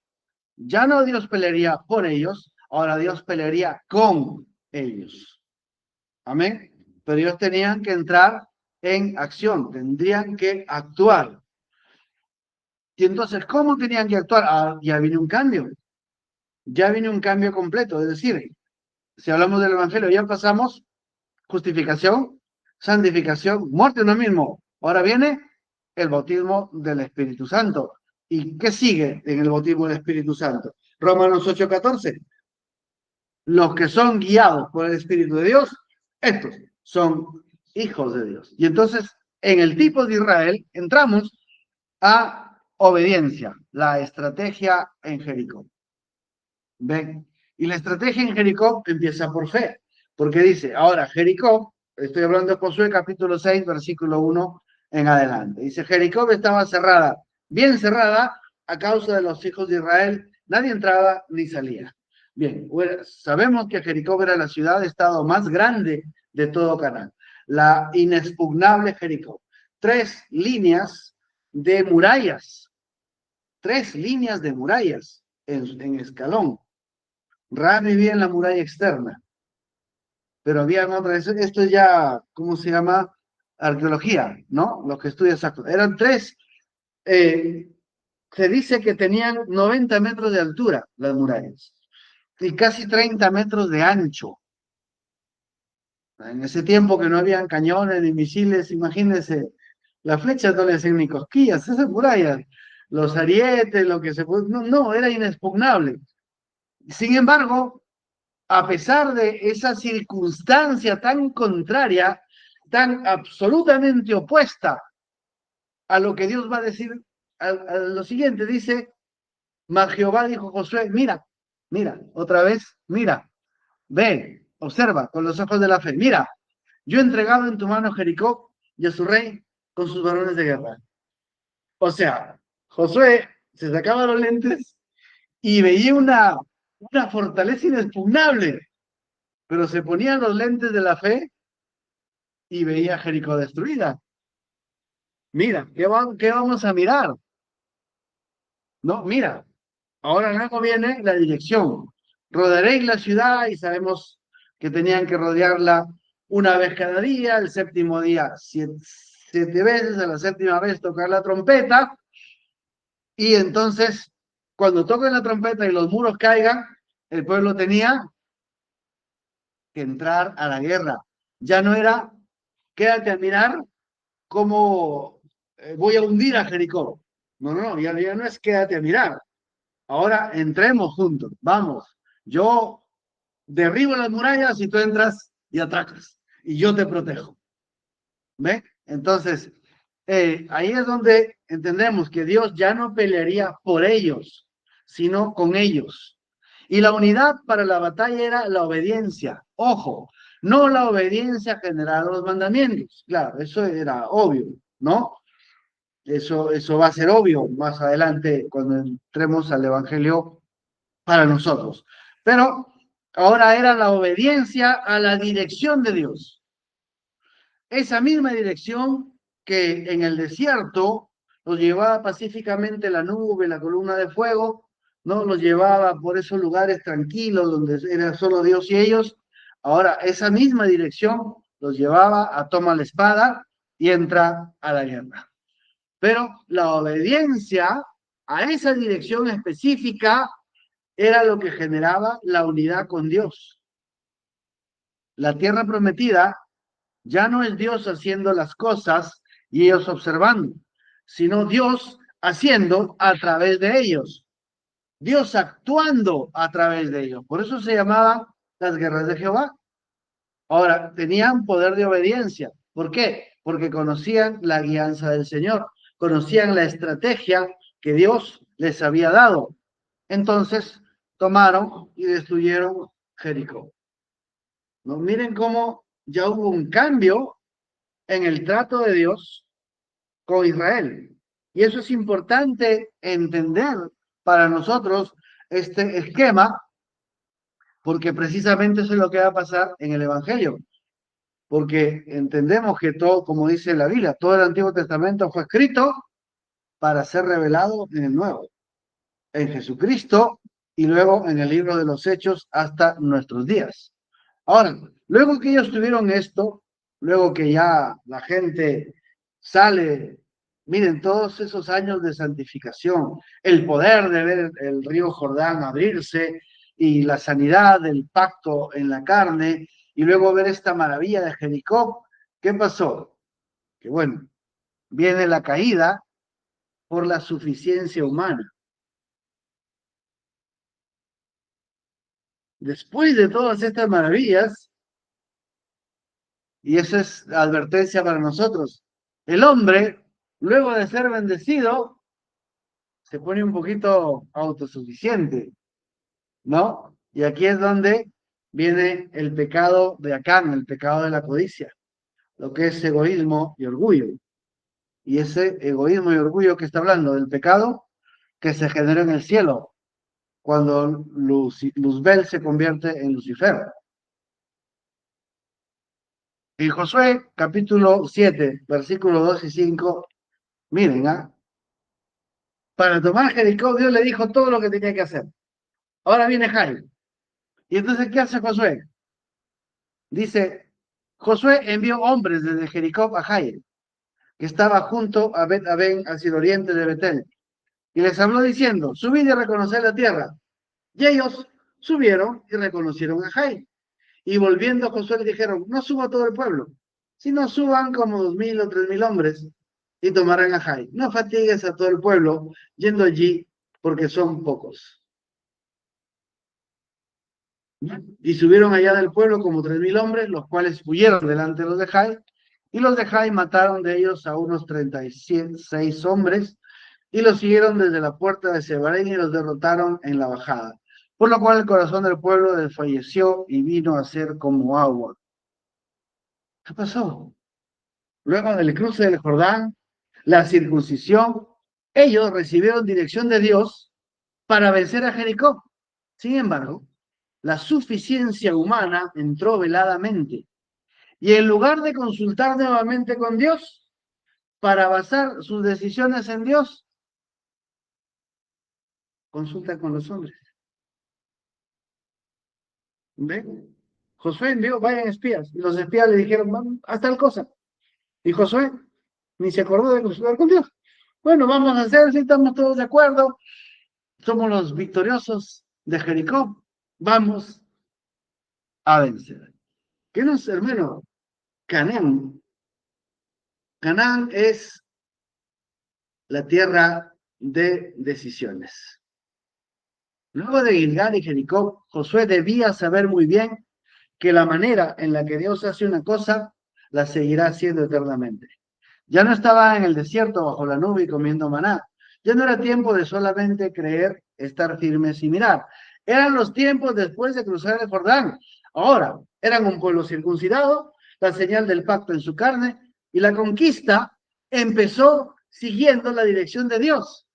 [SPEAKER 1] Ya no Dios pelearía por ellos, ahora Dios pelearía con ellos. Amén. Pero ellos tenían que entrar en acción, tendrían que actuar. Y entonces, ¿cómo tenían que actuar? Ah, ya viene un cambio. Ya viene un cambio completo. Es decir, si hablamos del Evangelio, ya pasamos justificación, santificación, muerte uno mismo. Ahora viene el bautismo del Espíritu Santo. ¿Y qué sigue en el bautismo del Espíritu Santo? Romanos 8:14. Los que son guiados por el Espíritu de Dios, estos son hijos de Dios. Y entonces, en el tipo de Israel, entramos a obediencia, la estrategia en Jericó. ¿Ven? Y la estrategia en Jericó empieza por fe, porque dice, ahora Jericó, estoy hablando de Josué capítulo 6, versículo 1 en adelante. Dice, Jericó estaba cerrada, bien cerrada, a causa de los hijos de Israel, nadie entraba ni salía. Bien, sabemos que Jericó era la ciudad-estado más grande de todo Canaán, la inexpugnable Jericó. 3 líneas de murallas, 3 líneas de murallas en escalón. Ra vivía en la muralla externa, pero había otras, esto es ya, ¿cómo se llama? Arqueología, ¿no? Los que estudian exacto. Eran 3, se dice que tenían 90 metros de altura las murallas y casi 30 metros de ancho. En ese tiempo que no habían cañones ni misiles, imagínense, las flechas no le hacían ni cosquillas, esas murallas, los arietes, lo que se puede, no, era inexpugnable. Sin embargo, a pesar de esa circunstancia tan contraria, tan absolutamente opuesta a lo que Dios va a decir, a lo siguiente, dice, mas Jehová dijo a Josué, mira, otra vez, mira, ve, observa con los ojos de la fe, mira, yo he entregado en tu mano Jericó y a su rey con sus varones de guerra. O sea, Josué se sacaba los lentes y veía una fortaleza inexpugnable, pero se ponían los lentes de la fe y veía Jericó destruida. Mira, ¿qué vamos a mirar? No, mira, ahora luego viene la dirección. Rodearéis la ciudad y sabemos que tenían que rodearla una vez cada día, el séptimo día 7 veces, a la séptima vez tocar la trompeta y entonces cuando toquen la trompeta y los muros caigan, el pueblo tenía que entrar a la guerra. Ya no era quédate a mirar cómo voy a hundir a Jericó. No, ya no es quédate a mirar. Ahora entremos juntos, vamos. Yo derribo las murallas y tú entras y atracas. Y yo te protejo. ¿Ve? Entonces, ahí es donde entendemos que Dios ya no pelearía por ellos, sino con ellos. Y la unidad para la batalla era la obediencia. Ojo, no la obediencia general a los mandamientos. Claro, eso era obvio, ¿no? Eso va a ser obvio más adelante cuando entremos al Evangelio para nosotros. Pero ahora era la obediencia a la dirección de Dios. Esa misma dirección que en el desierto los llevaba pacíficamente la nube, la columna de fuego, ¿no? Los llevaba por esos lugares tranquilos donde era solo Dios y ellos. Ahora, esa misma dirección los llevaba a tomar la espada y entra a la guerra. Pero la obediencia a esa dirección específica era lo que generaba la unidad con Dios. La tierra prometida ya no es Dios haciendo las cosas y ellos observando, sino Dios haciendo a través de ellos. Dios actuando a través de ellos. Por eso se llamaban las guerras de Jehová. Ahora, tenían poder de obediencia. ¿Por qué? Porque conocían la guianza del Señor, conocían la estrategia que Dios les había dado. Entonces, tomaron y destruyeron Jericó. ¿No? Miren cómo ya hubo un cambio en el trato de Dios con Israel. Y eso es importante entender para nosotros este esquema, porque precisamente eso es lo que va a pasar en el Evangelio. Porque entendemos que todo, como dice la Biblia, todo el Antiguo Testamento fue escrito para ser revelado en el Nuevo, en Jesucristo y luego en el libro de los Hechos hasta nuestros días. Ahora, luego que ellos tuvieron esto, luego que ya la gente sale, miren, todos esos años de santificación, el poder de ver el río Jordán abrirse y la sanidad del pacto en la carne, y luego ver esta maravilla de Jericó, ¿qué pasó? Que bueno, viene la caída por la suficiencia humana. Después de todas estas maravillas, y esa es la advertencia para nosotros, el hombre, luego de ser bendecido, se pone un poquito autosuficiente, ¿no? Y aquí es donde viene el pecado de Acán, el pecado de la codicia, lo que es egoísmo y orgullo. Y ese egoísmo y orgullo que está hablando del pecado que se generó en el cielo, cuando Luzbel se convierte en Lucifer. En Josué capítulo 7, versículos 2 y 5, miren, para tomar Jericó, Dios le dijo todo lo que tenía que hacer. Ahora viene Jairo. Y entonces, ¿qué hace Josué? Dice, Josué envió hombres desde Jericó a Jairo, que estaba junto a Bet-Aben, hacia el oriente de Betel, y les habló diciendo, subid y reconocer la tierra. Y ellos subieron y reconocieron a Jairo. Y volviendo a Josué le dijeron, no suba todo el pueblo, sino suban como 2000 o 3000 hombres y tomarán a Jairo. No fatigues a todo el pueblo yendo allí porque son pocos. Y subieron allá del pueblo como 3000 hombres, los cuales huyeron delante de los de Jai, y los de Jai mataron de ellos a unos 36 hombres, y los siguieron desde la puerta de Sebarén y los derrotaron en la bajada. Por lo cual el corazón del pueblo desfalleció y vino a ser como agua. ¿Qué pasó? Luego del cruce del Jordán, la circuncisión, ellos recibieron dirección de Dios para vencer a Jericó. Sin embargo, la suficiencia humana entró veladamente. Y en lugar de consultar nuevamente con Dios para basar sus decisiones en Dios, consulta con los hombres. ¿Ven? Josué envió, vayan espías. Y los espías le dijeron, vamos, haz tal cosa. Y Josué ni se acordó de consultar con Dios. Bueno, vamos a hacer, si estamos todos de acuerdo, somos los victoriosos de Jericó, vamos a vencer. ¿Qué nos, hermano? Canaán. Canaán es la tierra de decisiones. Luego de Gilgal y Jericó, Josué debía saber muy bien que la manera en la que Dios hace una cosa, la seguirá haciendo eternamente. Ya no estaba en el desierto bajo la nube y comiendo maná. Ya no era tiempo de solamente creer, estar firmes y mirar. Eran los tiempos después de cruzar el Jordán. Ahora, eran un pueblo circuncidado, la señal del pacto en su carne, y la conquista empezó siguiendo la dirección de Dios.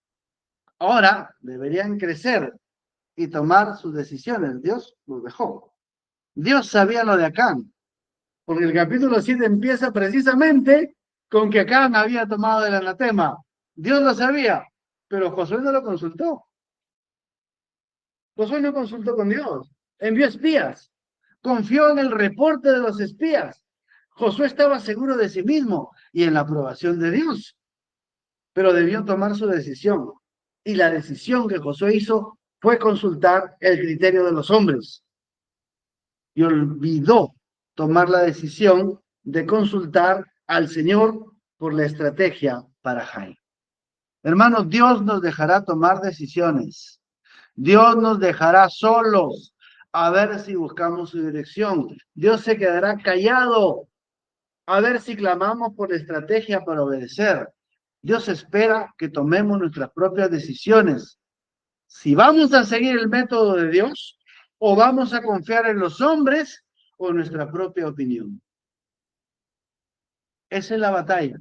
[SPEAKER 1] Ahora deberían crecer y tomar sus decisiones. Dios los dejó. Dios sabía lo de Acán, porque el capítulo 7 empieza precisamente con que Acán había tomado el anatema. Dios lo sabía, pero Josué no lo consultó. Josué no consultó con Dios. Envió espías. Confió en el reporte de los espías. Josué estaba seguro de sí mismo y en la aprobación de Dios, pero debió tomar su decisión. Y la decisión que Josué hizo fue consultar el criterio de los hombres. Y olvidó tomar la decisión de consultar al Señor por la estrategia para Jai. Hermanos, Dios nos dejará tomar decisiones. Dios nos dejará solos a ver si buscamos su dirección. Dios se quedará callado a ver si clamamos por la estrategia para obedecer. Dios espera que tomemos nuestras propias decisiones. Si vamos a seguir el método de Dios o vamos a confiar en los hombres o en nuestra propia opinión. Esa es la batalla,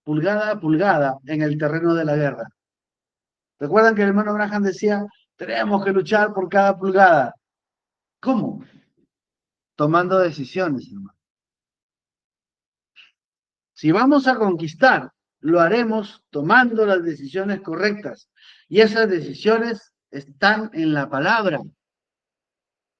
[SPEAKER 1] pulgada a pulgada en el terreno de la guerra. ¿Recuerdan que el hermano Graham decía, tenemos que luchar por cada pulgada? ¿Cómo? Tomando decisiones, hermano. Si vamos a conquistar, lo haremos tomando las decisiones correctas. Y esas decisiones están en la palabra.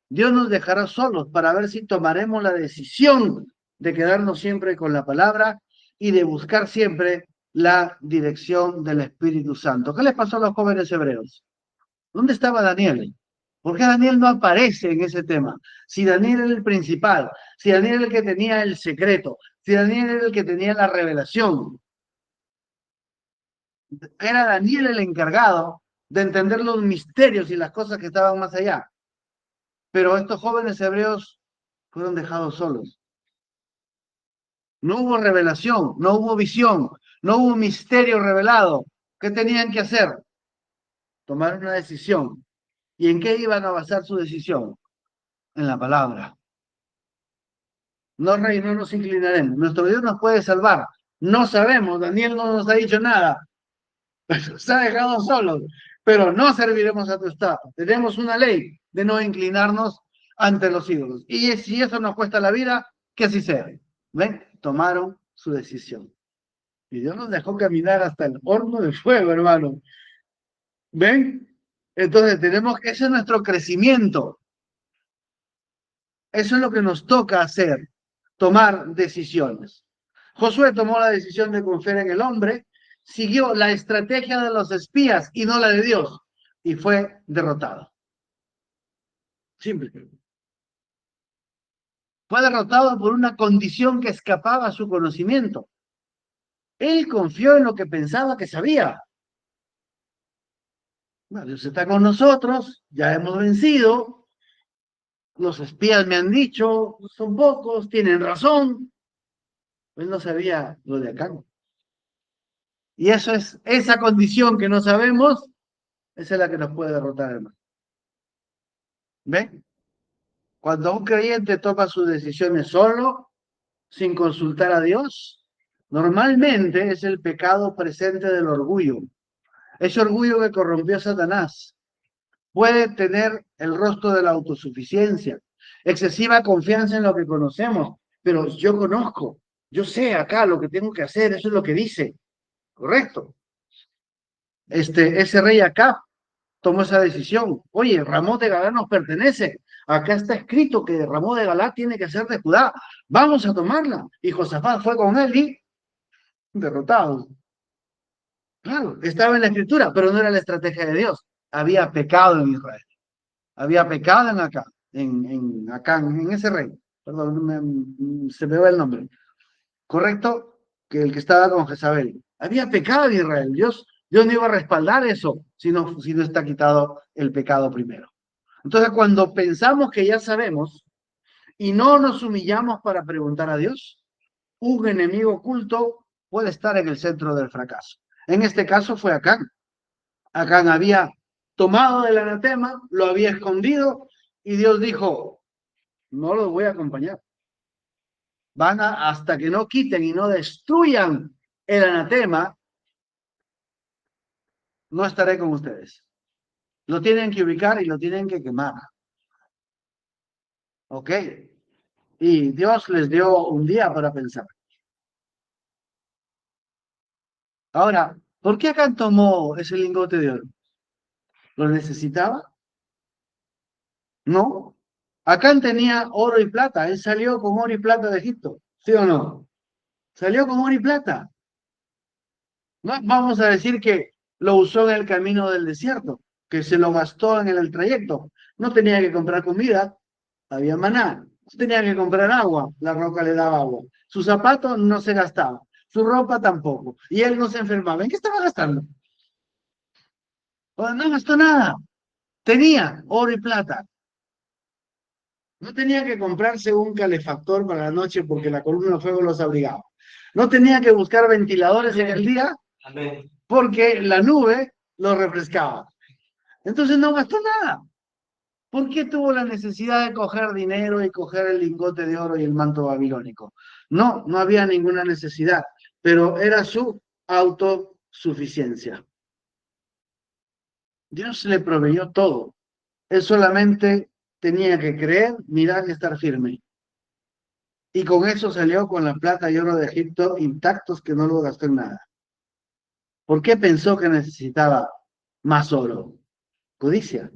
[SPEAKER 1] Dios nos dejará solos para ver si tomaremos la decisión de quedarnos siempre con la palabra y de buscar siempre la dirección del Espíritu Santo. ¿Qué les pasó a los jóvenes hebreos? ¿Dónde estaba Daniel? ¿Por qué Daniel no aparece en ese tema? Si Daniel era el principal, si Daniel era el que tenía el secreto, si Daniel era el que tenía la revelación. Era Daniel el encargado de entender los misterios y las cosas que estaban más allá. Pero estos jóvenes hebreos fueron dejados solos. No hubo revelación, no hubo visión, no hubo misterio revelado. ¿Qué tenían que hacer? Tomar una decisión. ¿Y en qué iban a basar su decisión? En la palabra. No, rey, no nos inclinaremos. Nuestro Dios nos puede salvar. No sabemos, Daniel no nos ha dicho nada. Nos ha dejado solos, pero no serviremos a tu estado. Tenemos una ley de no inclinarnos ante los ídolos. Y si eso nos cuesta la vida, que así sea. ¿Ven? Tomaron su decisión. Y Dios nos dejó caminar hasta el horno de fuego, hermano. ¿Ven? Entonces tenemos que, ese es nuestro crecimiento. Eso es lo que nos toca hacer, tomar decisiones. Josué tomó la decisión de confiar en el hombre, siguió la estrategia de los espías y no la de Dios, y fue derrotado. Simple. Fue derrotado por una condición que escapaba a su conocimiento. Él confió en lo que pensaba que sabía. Bueno, Dios está con nosotros, ya hemos vencido, los espías me han dicho, son pocos, tienen razón. Él no sabía lo de acá. Y eso es, esa condición que no sabemos, esa es la que nos puede derrotar, hermano. ¿Ven? Cuando un creyente toma sus decisiones solo, sin consultar a Dios, normalmente es el pecado presente del orgullo. Ese orgullo que corrompió a Satanás. Puede tener el rostro de la autosuficiencia, excesiva confianza en lo que conocemos, pero yo conozco, yo sé acá lo que tengo que hacer, eso es lo que dice, correcto. Ese rey acá tomó esa decisión. Oye, Ramón de Galá nos pertenece. Acá está escrito que Ramón de Galá tiene que ser de Judá. Vamos a tomarla. Y Josafat fue con él y derrotado. Claro, estaba en la escritura, pero no era la estrategia de Dios. Había pecado en Israel. Había pecado en acá, en ese rey. Perdón, se me va el nombre. ¿Correcto? Que el que estaba con Jezabel. Había pecado en Israel. Dios no iba a respaldar eso si no está quitado el pecado primero. Entonces, cuando pensamos que ya sabemos y no nos humillamos para preguntar a Dios, un enemigo oculto puede estar en el centro del fracaso. En este caso fue Acán. Acán había tomado el anatema, lo había escondido y Dios dijo, no los voy a acompañar. Hasta que no quiten y no destruyan el anatema, no estaré con ustedes. Lo tienen que ubicar y lo tienen que quemar. ¿Ok? Y Dios les dio un día para pensar. Ahora, ¿por qué Acán tomó ese lingote de oro? ¿Lo necesitaba? No. Acán tenía oro y plata. Él salió con oro y plata de Egipto. ¿Sí o no? Salió con oro y plata. No vamos a decir que lo usó en el camino del desierto, que se lo gastó en el trayecto. No tenía que comprar comida, había maná. No tenía que comprar agua, la roca le daba agua. Sus zapatos no se gastaba, su ropa tampoco. Y él no se enfermaba. ¿En qué estaba gastando? Pues no gastó nada. Tenía oro y plata. No tenía que comprarse un calefactor para la noche porque la columna de fuego los abrigaba. No tenía que buscar ventiladores en el día porque la nube los refrescaba. Entonces no gastó nada. ¿Por qué tuvo la necesidad de coger dinero y coger el lingote de oro y el manto babilónico? No, no había ninguna necesidad, pero era su autosuficiencia. Dios le proveyó todo. Él solamente tenía que creer, mirar y estar firme. Y con eso salió con la plata y oro de Egipto intactos, que no lo gastó en nada. ¿Por qué pensó que necesitaba más oro? Codicia.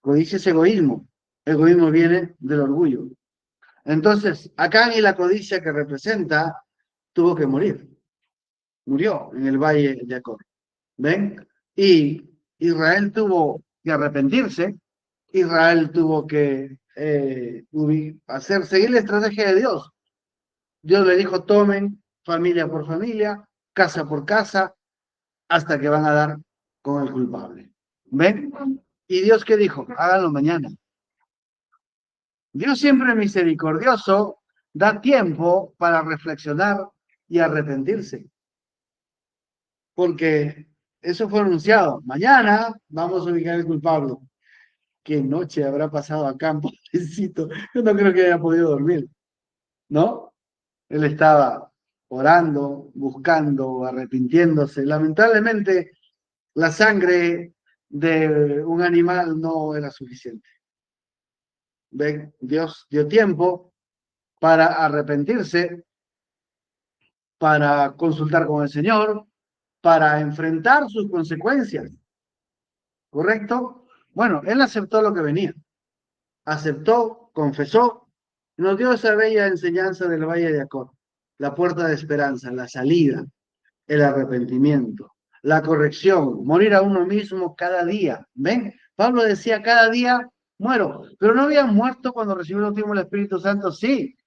[SPEAKER 1] Codicia es egoísmo. Egoísmo viene del orgullo. Entonces, Acán y la codicia que representa tuvo que morir. Murió en el valle de Acor. ¿Ven? Y Israel tuvo que arrepentirse. Israel tuvo que seguir la estrategia de Dios. Dios le dijo, tomen familia por familia, casa por casa, hasta que van a dar con el culpable. ¿Ven? ¿Y Dios qué dijo? Háganlo mañana. Dios siempre misericordioso da tiempo para reflexionar y arrepentirse, porque eso fue anunciado. Mañana vamos a ubicar al culpable. ¿Qué noche habrá pasado acá, pobrecito? Yo no creo que haya podido dormir, ¿no? Él estaba orando, buscando, arrepintiéndose. Lamentablemente, la sangre de un animal no era suficiente. ¿Ven? Dios dio tiempo para arrepentirse, para consultar con el Señor, para enfrentar sus consecuencias. ¿Correcto? Bueno, él aceptó lo que venía. Aceptó, confesó, nos dio esa bella enseñanza del Valle de Acor, la puerta de esperanza, la salida, el arrepentimiento, la corrección, morir a uno mismo cada día. ¿Ven? Pablo decía, cada día muero, pero no había muerto cuando recibió el último el Espíritu Santo, sí,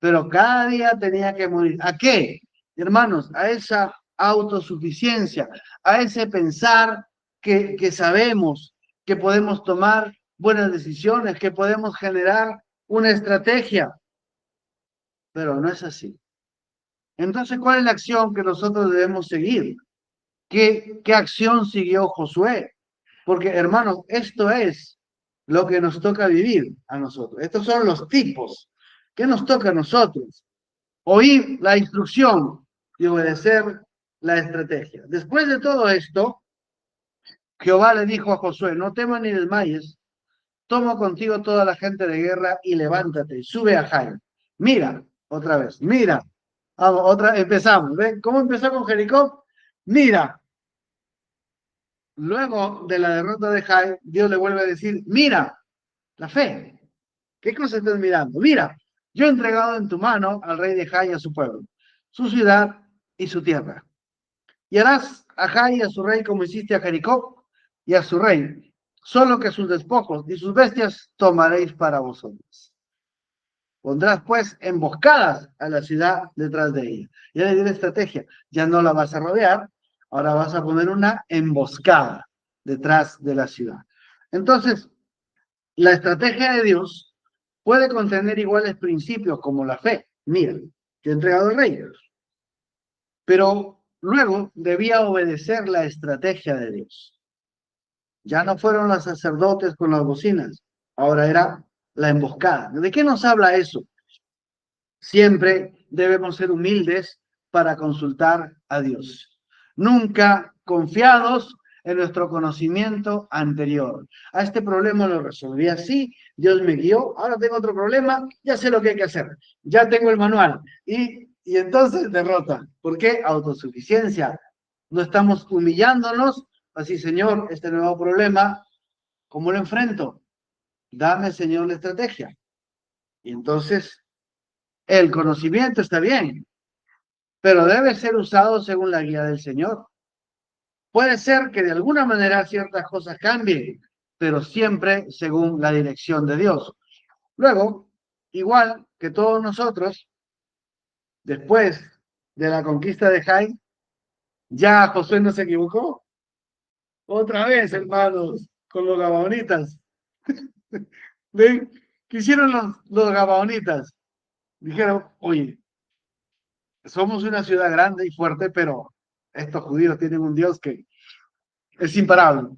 [SPEAKER 1] pero cada día tenía que morir. ¿A qué? Hermanos, a esa autosuficiencia, a ese pensar que sabemos que podemos tomar buenas decisiones, que podemos generar una estrategia, pero no es así. Entonces, ¿cuál es la acción que nosotros debemos seguir? ¿Qué acción siguió Josué? Porque, hermanos, esto es lo que nos toca vivir a nosotros. Estos son los tipos que nos toca a nosotros. Oír la instrucción y obedecer la estrategia. Después de todo esto, Jehová le dijo a Josué, no temas ni desmayes, toma contigo toda la gente de guerra y levántate y sube a Jai. Mira, otra vez, mira. Vamos, empezamos. ¿Ven cómo empezó con Jericó? Mira. Luego de la derrota de Jai, Dios le vuelve a decir, mira, la fe. ¿Qué cosa estás mirando? Mira, yo he entregado en tu mano al rey de Jai y a su pueblo, su ciudad y su tierra. Y harás a Jai y a su rey como hiciste a Jericó y a su rey, solo que sus despojos y sus bestias tomaréis para vosotros. Pondrás pues emboscadas a la ciudad detrás de ella. Ya le di la estrategia, ya no la vas a rodear, ahora vas a poner una emboscada detrás de la ciudad. Entonces, la estrategia de Dios puede contener iguales principios como la fe. Mira, yo he entregado al rey, pero luego debía obedecer la estrategia de Dios. Ya no fueron los sacerdotes con las bocinas, ahora era la emboscada. ¿De qué nos habla eso? Siempre debemos ser humildes para consultar a Dios. Nunca confiados en nuestro conocimiento anterior. A este problema lo resolví así, Dios me guió, ahora tengo otro problema, ya sé lo que hay que hacer, ya tengo el manual. Y entonces derrota. ¿Por qué? Autosuficiencia. No estamos humillándonos, así, Señor, este nuevo problema, ¿cómo lo enfrento? Dame, Señor, la estrategia. Y entonces, el conocimiento está bien, pero debe ser usado según la guía del Señor. Puede ser que de alguna manera ciertas cosas cambien, pero siempre según la dirección de Dios. Luego, igual que todos nosotros, después de la conquista de Jai, ya Josué no se equivocó. Otra vez, hermanos, con los gabaonitas. ¿Ven? ¿Qué hicieron los gabaonitas? Dijeron, oye, somos una ciudad grande y fuerte, pero estos judíos tienen un Dios que es imparable.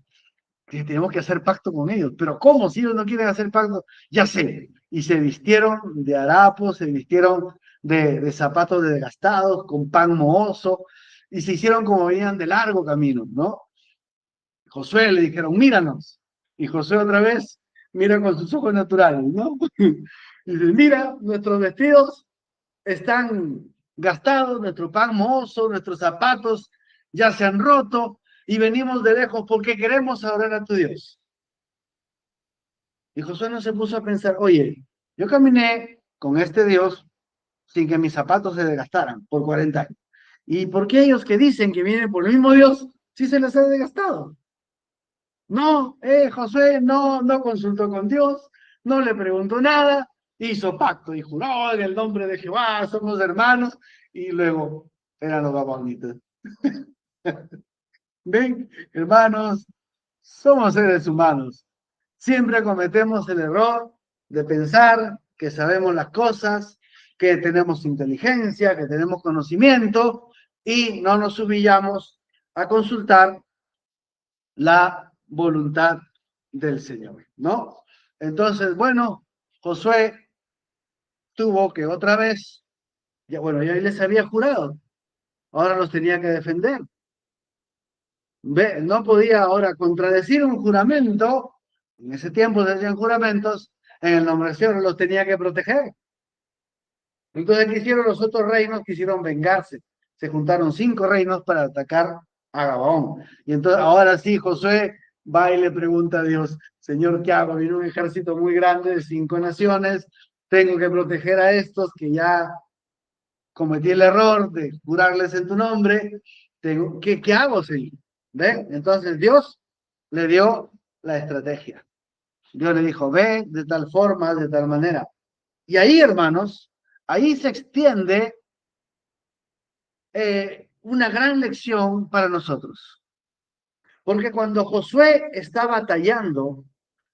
[SPEAKER 1] Y tenemos que hacer pacto con ellos. Pero ¿cómo? Si ellos no quieren hacer pacto, ya sé. Y se vistieron de harapos, se vistieron de zapatos desgastados, con pan mohoso, y se hicieron como venían de largo camino, ¿no? Josué le dijeron, míranos. Y Josué otra vez mira con sus ojos naturales, ¿no? Y dice, mira, nuestros vestidos están gastados, nuestro pan mohoso, nuestros zapatos ya se han roto y venimos de lejos porque queremos adorar a tu Dios. Y Josué no se puso a pensar, oye, yo caminé con este Dios sin que mis zapatos se desgastaran por 40 años. ¿Y por qué ellos que dicen que vienen por el mismo Dios, sí se les ha desgastado? No, Josué no consultó con Dios, no le preguntó nada, hizo pacto y juró en el nombre de Jehová, somos hermanos, y luego eran los babonitas. Ven, hermanos, somos seres humanos. Siempre cometemos el error de pensar que sabemos las cosas, que tenemos inteligencia, que tenemos conocimiento y no nos humillamos a consultar la voluntad del Señor, ¿no? Entonces, bueno, Josué tuvo que otra vez, ya bueno, ya les había jurado, ahora los tenía que defender. No podía ahora contradecir un juramento, en ese tiempo se hacían juramentos, en el nombre del Señor los tenía que proteger. Entonces, ¿qué hicieron los otros reinos? Quisieron vengarse. Se juntaron 5 reinos para atacar a Gabaón. Y entonces, ahora sí, Josué va y le pregunta a Dios, Señor, ¿qué hago? Viene un ejército muy grande de 5 naciones, tengo que proteger a estos que ya cometí el error de jurarles en tu nombre. ¿Qué hago, Señor? ¿Ve? Entonces Dios le dio la estrategia. Dios le dijo, ve de tal forma, de tal manera. Y ahí, hermanos, ahí se extiende una gran lección para nosotros. Porque cuando Josué está batallando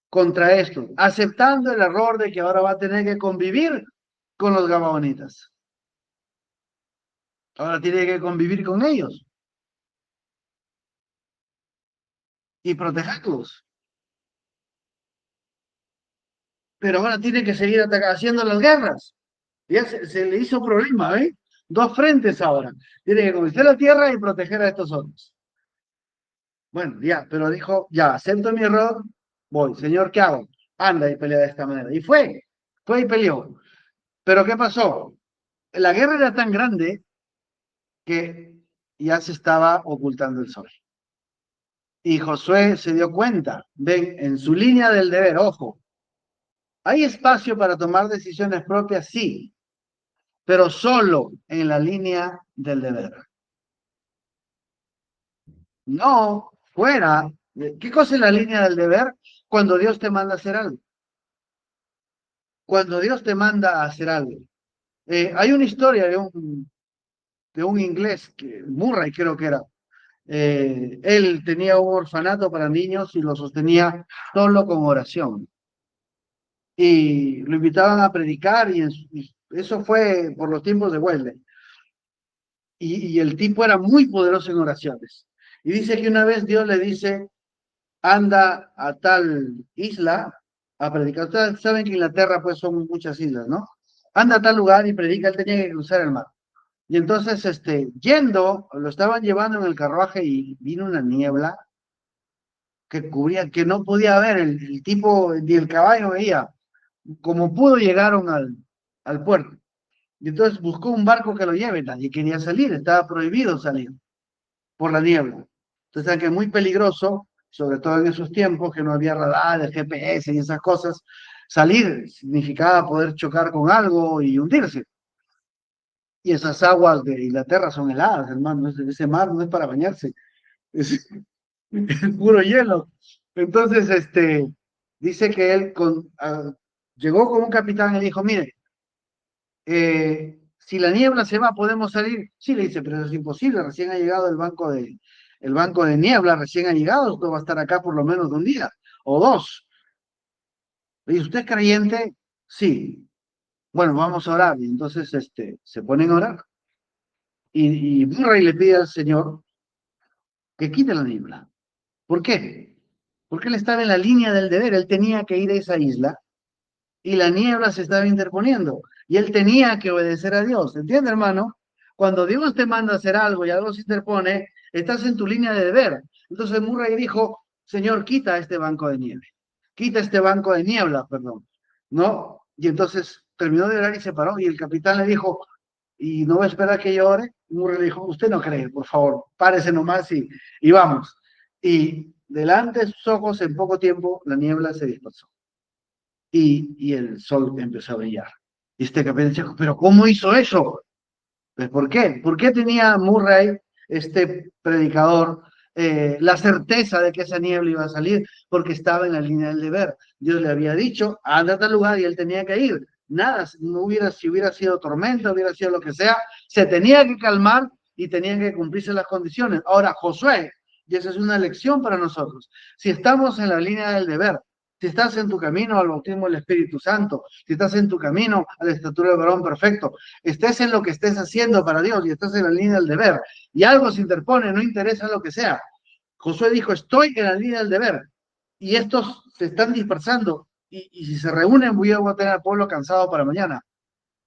[SPEAKER 1] contra esto, aceptando el error de que ahora va a tener que convivir con los gabaonitas, ahora tiene que convivir con ellos y protegerlos. Pero ahora tiene que seguir haciendo las guerras. Ya se le hizo problema, ¿eh? 2 frentes ahora. Tiene que conquistar la tierra y proteger a estos otros. Bueno, ya, pero dijo, ya, acepto mi error, voy. Señor, ¿qué hago? Anda y pelea de esta manera. Y fue y peleó. Pero ¿qué pasó? La guerra era tan grande que ya se estaba ocultando el sol. Y Josué se dio cuenta, ven, en su línea del deber, ojo, ¿hay espacio para tomar decisiones propias? Sí, pero solo en la línea del deber. No fuera. ¿Qué cosa es la línea del deber? Cuando Dios te manda a hacer algo. Cuando Dios te manda a hacer algo. Hay una historia de un inglés, Murray creo que era. Él tenía un orfanato para niños y lo sostenía solo con oración. Y lo invitaban a predicar y eso fue por los tiempos de Wesley. Y el tipo era muy poderoso en oraciones. Y dice que una vez Dios le dice, anda a tal isla a predicar. Ustedes saben que Inglaterra pues son muchas islas, ¿no? Anda a tal lugar y predica, él tenía que cruzar el mar. Y entonces, yendo, lo estaban llevando en el carruaje y vino una niebla que cubría, que no podía ver, el tipo, ni el caballo veía. Como pudo, llegaron al puerto. Y entonces buscó un barco que lo lleve, nadie quería salir, estaba prohibido salir por la niebla. Entonces, que es muy peligroso, sobre todo en esos tiempos que no había radar, GPS y esas cosas, salir significaba poder chocar con algo y hundirse. Y esas aguas de Inglaterra son heladas, hermano, ese mar no es para bañarse, es, es puro hielo. Entonces, dice que él llegó con un capitán y le dijo, mire, si la niebla se va, ¿podemos salir? Sí, le dice, pero eso es imposible, recién ha llegado el banco de niebla, recién ha llegado, esto va a estar acá por lo menos un día o dos. Le dice, ¿usted es creyente? Sí. Bueno, vamos a orar. Y entonces se ponen a orar. Y Murray le pide al Señor que quite la niebla. ¿Por qué? Porque él estaba en la línea del deber, él tenía que ir a esa isla y la niebla se estaba interponiendo y él tenía que obedecer a Dios. ¿Entiende, hermano? Cuando Dios te manda a hacer algo y algo se interpone, estás en tu línea de deber. Entonces Murray dijo, Señor, quita este banco de nieve, quita este banco de niebla, perdón, ¿no? Y entonces terminó de orar y se paró y el capitán le dijo, ¿y no va a esperar que yo ore? Murray le dijo, usted no cree, por favor, párese nomás y vamos. Y delante de sus ojos, en poco tiempo, la niebla se dispersó y el sol empezó a brillar. Y este capitán decía, pero ¿cómo hizo eso? Pues ¿por qué? ¿Por qué tenía Murray, este predicador, la certeza de que esa niebla iba a salir? Porque estaba en la línea del deber. Dios le había dicho, anda a tal lugar y él tenía que ir. Nada, no hubiera, si hubiera sido tormenta, hubiera sido lo que sea, se tenía que calmar y tenían que cumplirse las condiciones. Ahora, Josué, y esa es una lección para nosotros, si estamos en la línea del deber, si estás en tu camino al bautismo del Espíritu Santo, si estás en tu camino a la estatura del varón perfecto, estés en lo que estés haciendo para Dios y estás en la línea del deber y algo se interpone, no interesa lo que sea. Josué dijo, estoy en la línea del deber y estos se están dispersando y si se reúnen voy a tener al pueblo cansado para mañana.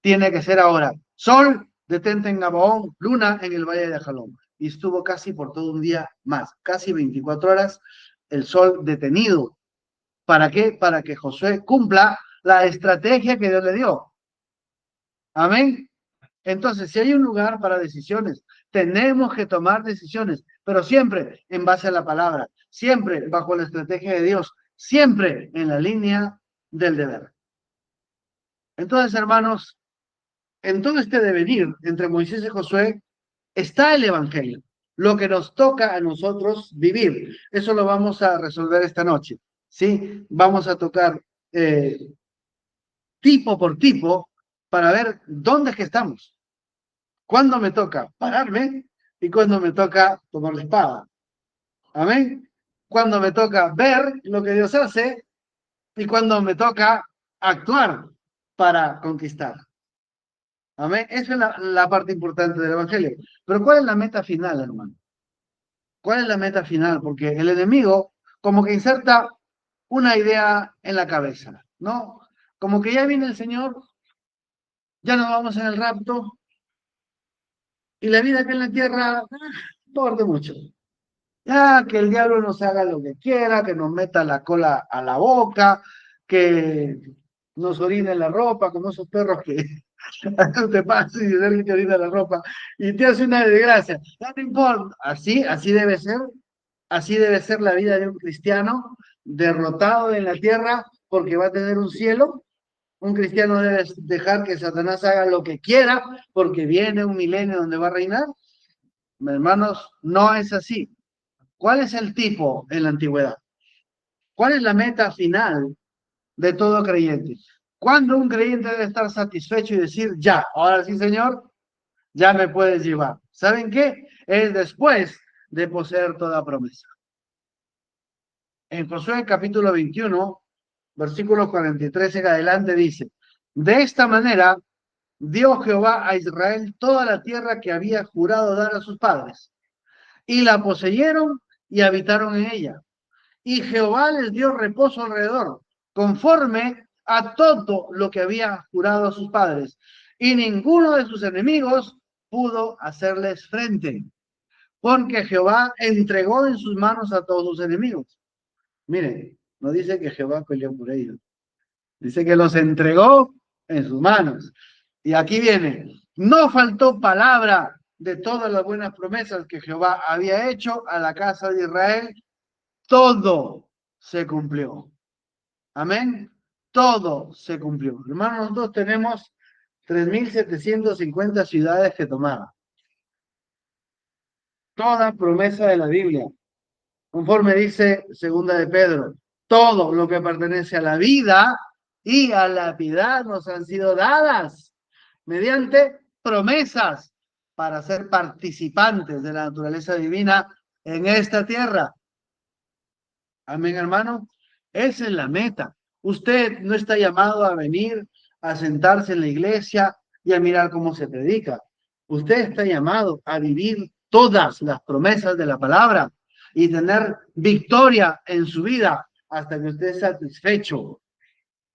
[SPEAKER 1] Tiene que ser ahora. Sol, detente en Gabaón, luna en el valle de Jalón. Y estuvo casi por todo un día más, casi 24 horas, el sol detenido. ¿Para qué? Para que Josué cumpla la estrategia que Dios le dio. Amén. Entonces, si hay un lugar para decisiones, tenemos que tomar decisiones, pero siempre en base a la palabra, siempre bajo la estrategia de Dios, siempre en la línea del deber. Entonces, hermanos, en todo este devenir entre Moisés y Josué está el Evangelio, lo que nos toca a nosotros vivir. Eso lo vamos a resolver esta noche, ¿sí? Vamos a tocar tipo por tipo para ver dónde es que estamos. ¿Cuándo me toca pararme y cuándo me toca tomar la espada? Amén. Cuando me toca ver lo que Dios hace y cuando me toca actuar para conquistar. Amén. Esa es la parte importante del Evangelio. Pero ¿cuál es la meta final, hermano? ¿Cuál es la meta final? Porque el enemigo como que inserta una idea en la cabeza, ¿no? Como que ya viene el Señor, ya nos vamos en el rapto y la vida acá en la tierra no arde mucho. Ya, que el diablo nos haga lo que quiera, que nos meta la cola a la boca, que nos orine la ropa, como esos perros que tú te pasas y alguien te orina la ropa y te hace una desgracia. No importa, así debe ser la vida de un cristiano derrotado en la tierra porque va a tener un cielo. Un cristiano debe dejar que Satanás haga lo que quiera porque viene un milenio donde va a reinar. Hermanos, no es así. ¿Cuál es el tipo en la antigüedad? ¿Cuál es la meta final de todo creyente? ¿Cuándo un creyente debe estar satisfecho y decir, ya, ahora sí, Señor, ya me puedes llevar? ¿Saben qué? Es después de poseer toda promesa. En Josué capítulo 21, versículos 43 en adelante dice, de esta manera dio Jehová a Israel toda la tierra que había jurado dar a sus padres, y la poseyeron y habitaron en ella. Y Jehová les dio reposo alrededor, conforme a todo lo que había jurado a sus padres. Y ninguno de sus enemigos pudo hacerles frente, porque Jehová entregó en sus manos a todos sus enemigos. Miren, no dice que Jehová peleó por ellos, dice que los entregó en sus manos. Y aquí viene, no faltó palabra de todas las buenas promesas que Jehová había hecho a la casa de Israel, todo se cumplió. Amén. Todo se cumplió. Hermanos, nosotros tenemos 3.750 ciudades que tomar. Toda promesa de la Biblia, conforme dice segunda de Pedro, todo lo que pertenece a la vida y a la piedad nos han sido dadas mediante promesas para ser participantes de la naturaleza divina en esta tierra. Amén, hermano. Esa es la meta. Usted no está llamado a venir a sentarse en la iglesia y a mirar cómo se predica. Usted está llamado a vivir todas las promesas de la palabra y tener victoria en su vida hasta que usted esté satisfecho.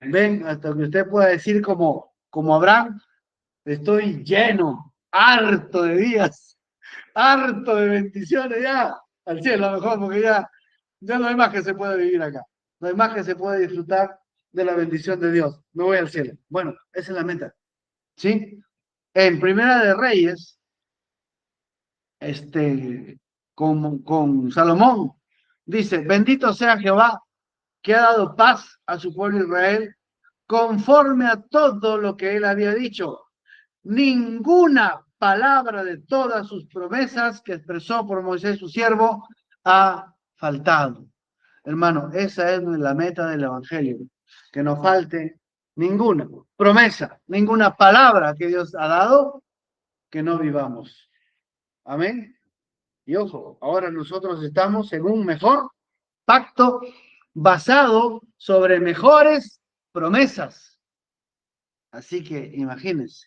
[SPEAKER 1] Ven, hasta que usted pueda decir como Abraham, estoy lleno, harto de días, harto de bendiciones ya, al cielo a lo mejor, porque ya no hay más que se puede vivir acá. No hay más que se puede disfrutar de la bendición de Dios. Me voy al cielo. Bueno, esa es la meta. ¿Sí? En Primera de Reyes, con Salomón, dice, bendito sea Jehová, que ha dado paz a su pueblo Israel, conforme a todo lo que él había dicho. Ninguna palabra de todas sus promesas que expresó por Moisés su siervo ha faltado. Hermano, esa es la meta del Evangelio, que no falte ninguna promesa, ninguna palabra que Dios ha dado, que no vivamos. Amén. Y ojo, ahora nosotros estamos en un mejor pacto basado sobre mejores promesas. Así que imagínense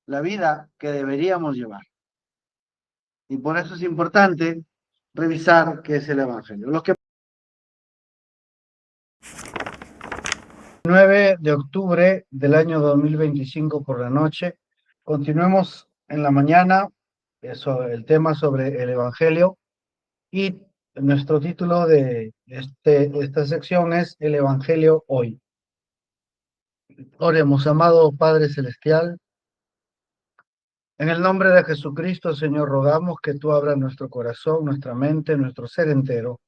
[SPEAKER 1] la vida que deberíamos llevar. Y por eso es importante revisar qué es el Evangelio. Los que 9 de octubre del año 2025 por la noche. Continuemos en la mañana el tema sobre el Evangelio y nuestro título de esta sección es El Evangelio hoy. Oremos, amado Padre Celestial, en el nombre de Jesucristo, Señor, rogamos que tú abras nuestro corazón, nuestra mente, nuestro ser entero.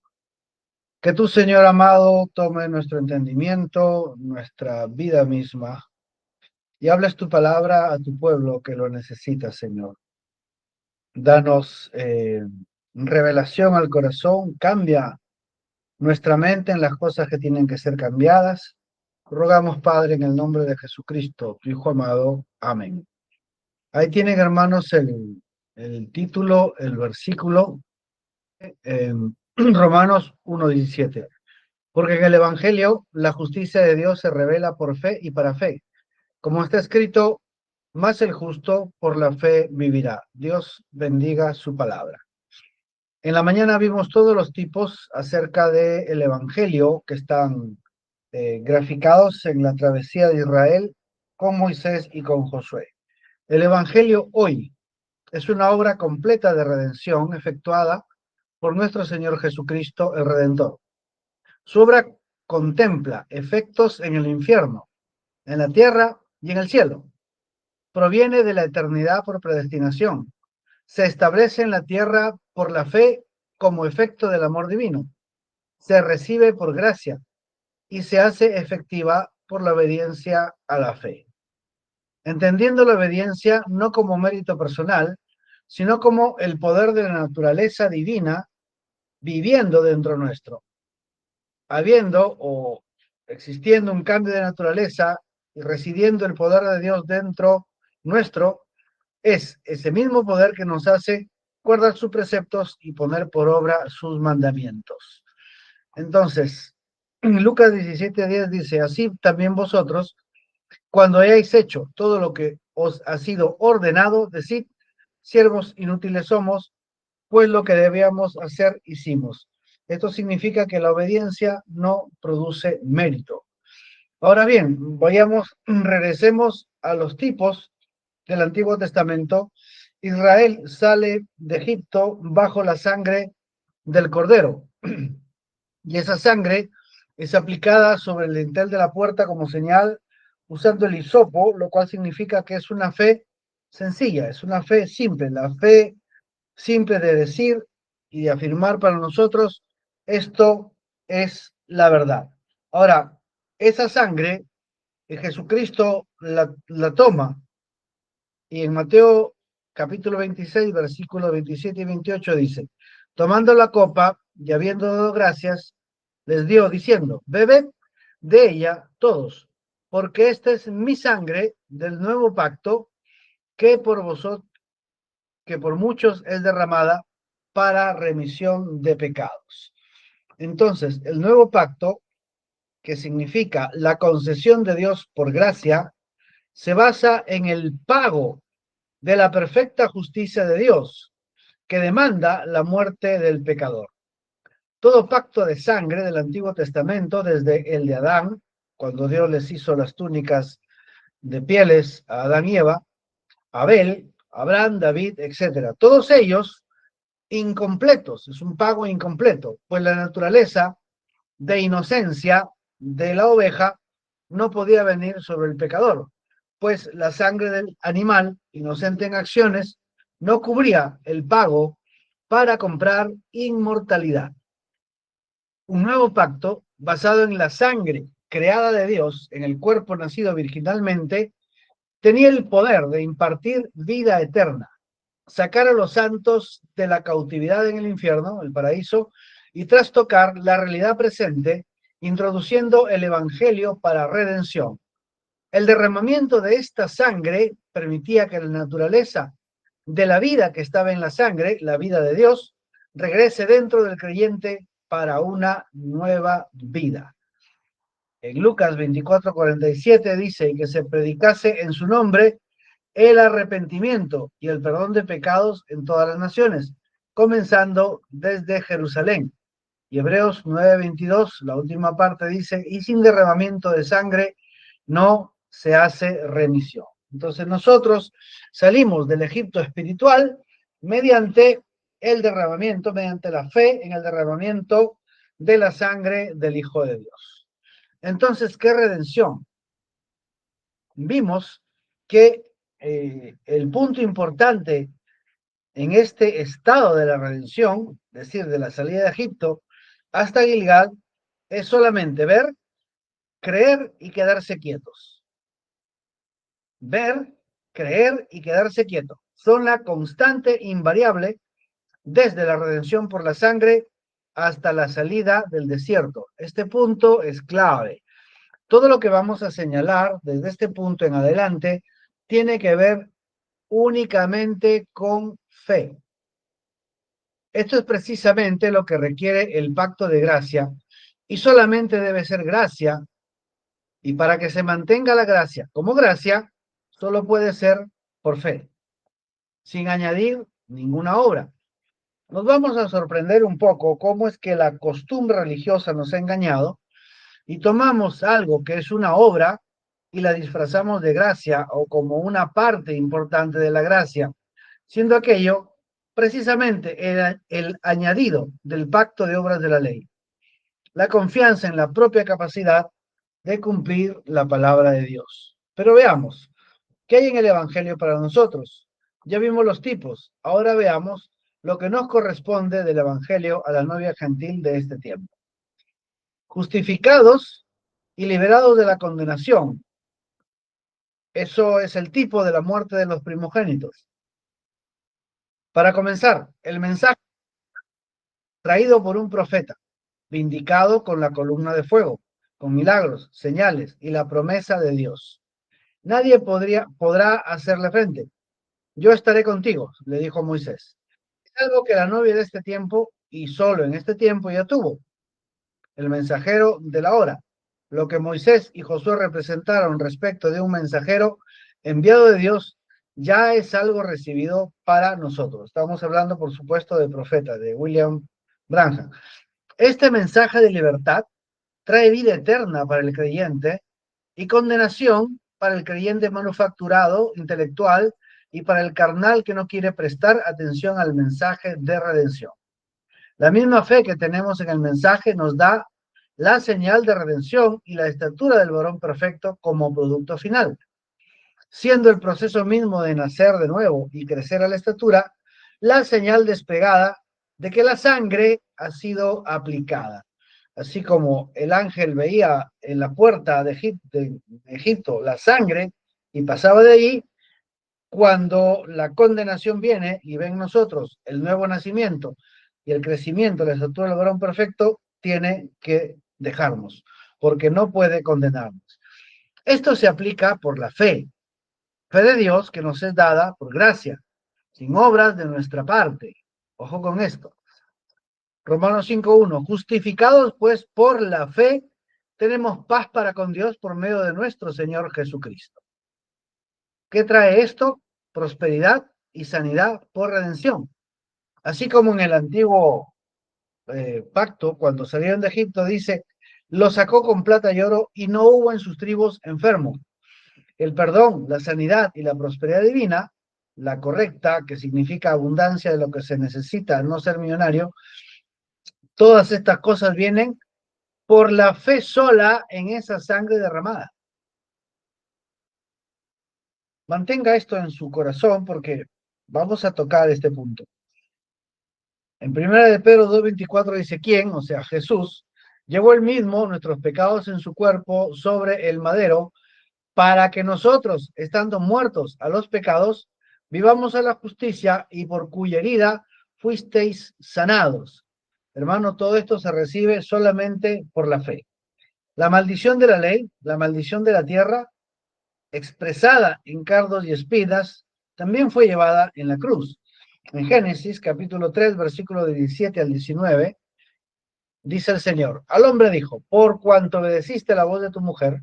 [SPEAKER 1] Que tú, Señor amado, tome nuestro entendimiento, nuestra vida misma, y hables tu palabra a tu pueblo que lo necesita, Señor. Danos revelación al corazón, cambia nuestra mente en las cosas que tienen que ser cambiadas. Rogamos, Padre, en el nombre de Jesucristo, tu Hijo amado. Amén. Ahí tienen, hermanos, el título, el versículo, Romanos 1:17. Porque en el Evangelio la justicia de Dios se revela por fe y para fe. Como está escrito, más el justo por la fe vivirá. Dios bendiga su palabra. En la mañana vimos todos los tipos acerca del Evangelio que están graficados en la travesía de Israel con Moisés y con Josué. El Evangelio hoy es una obra completa de redención efectuada por nuestro Señor Jesucristo, el Redentor. Su obra contempla efectos en el infierno, en la tierra y en el cielo. Proviene de la eternidad por predestinación. Se establece en la tierra por la fe como efecto del amor divino. Se recibe por gracia y se hace efectiva por la obediencia a la fe. Entendiendo la obediencia no como mérito personal, sino como el poder de la naturaleza divina viviendo dentro nuestro. Habiendo o existiendo un cambio de naturaleza y residiendo el poder de Dios dentro nuestro, es ese mismo poder que nos hace guardar sus preceptos y poner por obra sus mandamientos. Entonces, en Lucas 17:10 dice, así también vosotros, cuando hayáis hecho todo lo que os ha sido ordenado, decid, siervos inútiles somos, pues lo que debíamos hacer hicimos. Esto significa que la obediencia no produce mérito. Ahora bien, regresemos a los tipos del Antiguo Testamento, Israel sale de Egipto bajo la sangre del Cordero. Y esa sangre es aplicada sobre el dintel de la puerta como señal usando el hisopo, lo cual significa que es una fe sencilla, es una fe simple, la fe simple de decir y de afirmar para nosotros, esto es la verdad. Ahora, esa sangre, Jesucristo la toma y en Mateo capítulo 26, versículos 27 y 28 dice, tomando la copa y habiendo dado gracias, les dio diciendo, bebed de ella todos, porque esta es mi sangre del nuevo pacto que por vosotros, que por muchos es derramada para remisión de pecados. Entonces, el nuevo pacto, que significa la concesión de Dios por gracia, se basa en el pago de la perfecta justicia de Dios, que demanda la muerte del pecador. Todo pacto de sangre del Antiguo Testamento, desde el de Adán, cuando Dios les hizo las túnicas de pieles a Adán y Eva, Abel, Abraham, David, etc. Todos ellos incompletos, es un pago incompleto, pues la naturaleza de inocencia de la oveja no podía venir sobre el pecador, pues la sangre del animal, inocente en acciones, no cubría el pago para comprar inmortalidad. Un nuevo pacto basado en la sangre creada de Dios en el cuerpo nacido virginalmente tenía el poder de impartir vida eterna, sacar a los santos de la cautividad en el infierno, el paraíso, y trastocar la realidad presente, introduciendo el evangelio para redención. El derramamiento de esta sangre permitía que la naturaleza de la vida que estaba en la sangre, la vida de Dios, regrese dentro del creyente para una nueva vida. En Lucas 24:47 dice que se predicase en su nombre el arrepentimiento y el perdón de pecados en todas las naciones, comenzando desde Jerusalén. Y Hebreos 9:22, la última parte dice, y sin derramamiento de sangre no se hace remisión. Entonces nosotros salimos del Egipto espiritual mediante el derramamiento, mediante la fe en el derramamiento de la sangre del Hijo de Dios. Entonces, ¿qué redención? Vimos que el punto importante en este estado de la redención, es decir, de la salida de Egipto hasta Gilgal, es solamente ver, creer y quedarse quietos. Ver, creer y quedarse quietos. Son la constante invariable desde la redención por la sangre hasta la salida del desierto. Este punto es clave. Todo lo que vamos a señalar desde este punto en adelante tiene que ver únicamente con fe. Esto es precisamente lo que requiere el pacto de gracia y solamente debe ser gracia, y para que se mantenga la gracia como gracia, solo puede ser por fe, sin añadir ninguna obra. Nos vamos a sorprender un poco cómo es que la costumbre religiosa nos ha engañado y tomamos algo que es una obra y la disfrazamos de gracia o como una parte importante de la gracia, siendo aquello precisamente el añadido del pacto de obras de la ley, la confianza en la propia capacidad de cumplir la palabra de Dios. Pero veamos, ¿qué hay en el Evangelio para nosotros? Ya vimos los tipos, ahora veamos lo que nos corresponde del Evangelio a la novia gentil de este tiempo. Justificados y liberados de la condenación. Eso es el tipo de la muerte de los primogénitos. Para comenzar, el mensaje traído por un profeta, vindicado con la columna de fuego, con milagros, señales y la promesa de Dios. Nadie podrá hacerle frente. Yo estaré contigo, le dijo Moisés. Es algo que la novia de este tiempo, y solo en este tiempo, ya tuvo. El mensajero de la hora. Lo que Moisés y Josué representaron respecto de un mensajero enviado de Dios ya es algo recibido para nosotros. Estamos hablando, por supuesto, de profeta, de William Branham. Este mensaje de libertad trae vida eterna para el creyente y condenación para el creyente manufacturado, intelectual, y para el carnal que no quiere prestar atención al mensaje de redención. La misma fe que tenemos en el mensaje nos da la señal de redención y la estatura del varón perfecto como producto final, siendo el proceso mismo de nacer de nuevo y crecer a la estatura la señal despegada de que la sangre ha sido aplicada. Así como el ángel veía en la puerta de Egipto la sangre y pasaba de ahí, cuando la condenación viene y ven nosotros el nuevo nacimiento y el crecimiento, la estatura del varón perfecto, tiene que dejarnos, porque no puede condenarnos. Esto se aplica por la fe de Dios que nos es dada por gracia, sin obras de nuestra parte. Ojo con esto. Romanos 5:1, justificados pues por la fe, tenemos paz para con Dios por medio de nuestro Señor Jesucristo. ¿Qué trae esto? Prosperidad y sanidad por redención. Así como en el antiguo pacto, cuando salieron de Egipto, dice, lo sacó con plata y oro y no hubo en sus tribus enfermo. El perdón, la sanidad y la prosperidad divina, la correcta, que significa abundancia de lo que se necesita, no ser millonario, todas estas cosas vienen por la fe sola en esa sangre derramada. Mantenga esto en su corazón porque vamos a tocar este punto. En 1 de Pedro 2:24 dice, ¿quién? O sea, Jesús, llevó él mismo nuestros pecados en su cuerpo sobre el madero, para que nosotros, estando muertos a los pecados, vivamos a la justicia y por cuya herida fuisteis sanados. Hermano, todo esto se recibe solamente por la fe. La maldición de la ley, la maldición de la tierra, expresada en cardos y espinas, también fue llevada en la cruz. En Génesis capítulo 3, versículo de 17 al 19, dice el Señor, al hombre dijo, por cuanto obedeciste la voz de tu mujer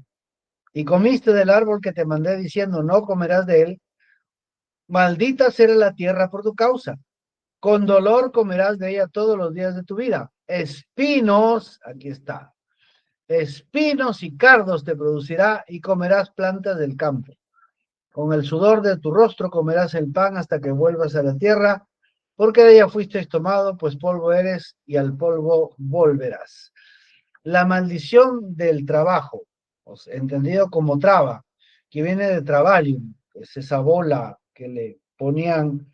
[SPEAKER 1] y comiste del árbol que te mandé diciendo, no comerás de él, maldita será la tierra por tu causa. Con dolor comerás de ella todos los días de tu vida. Espinos, aquí está, espinos y cardos te producirá y comerás plantas del campo. Con el sudor de tu rostro comerás el pan hasta que vuelvas a la tierra, porque de ella fuiste tomado, pues polvo eres y al polvo volverás. La maldición del trabajo, entendido como traba, que viene de travalium, es esa bola que le ponían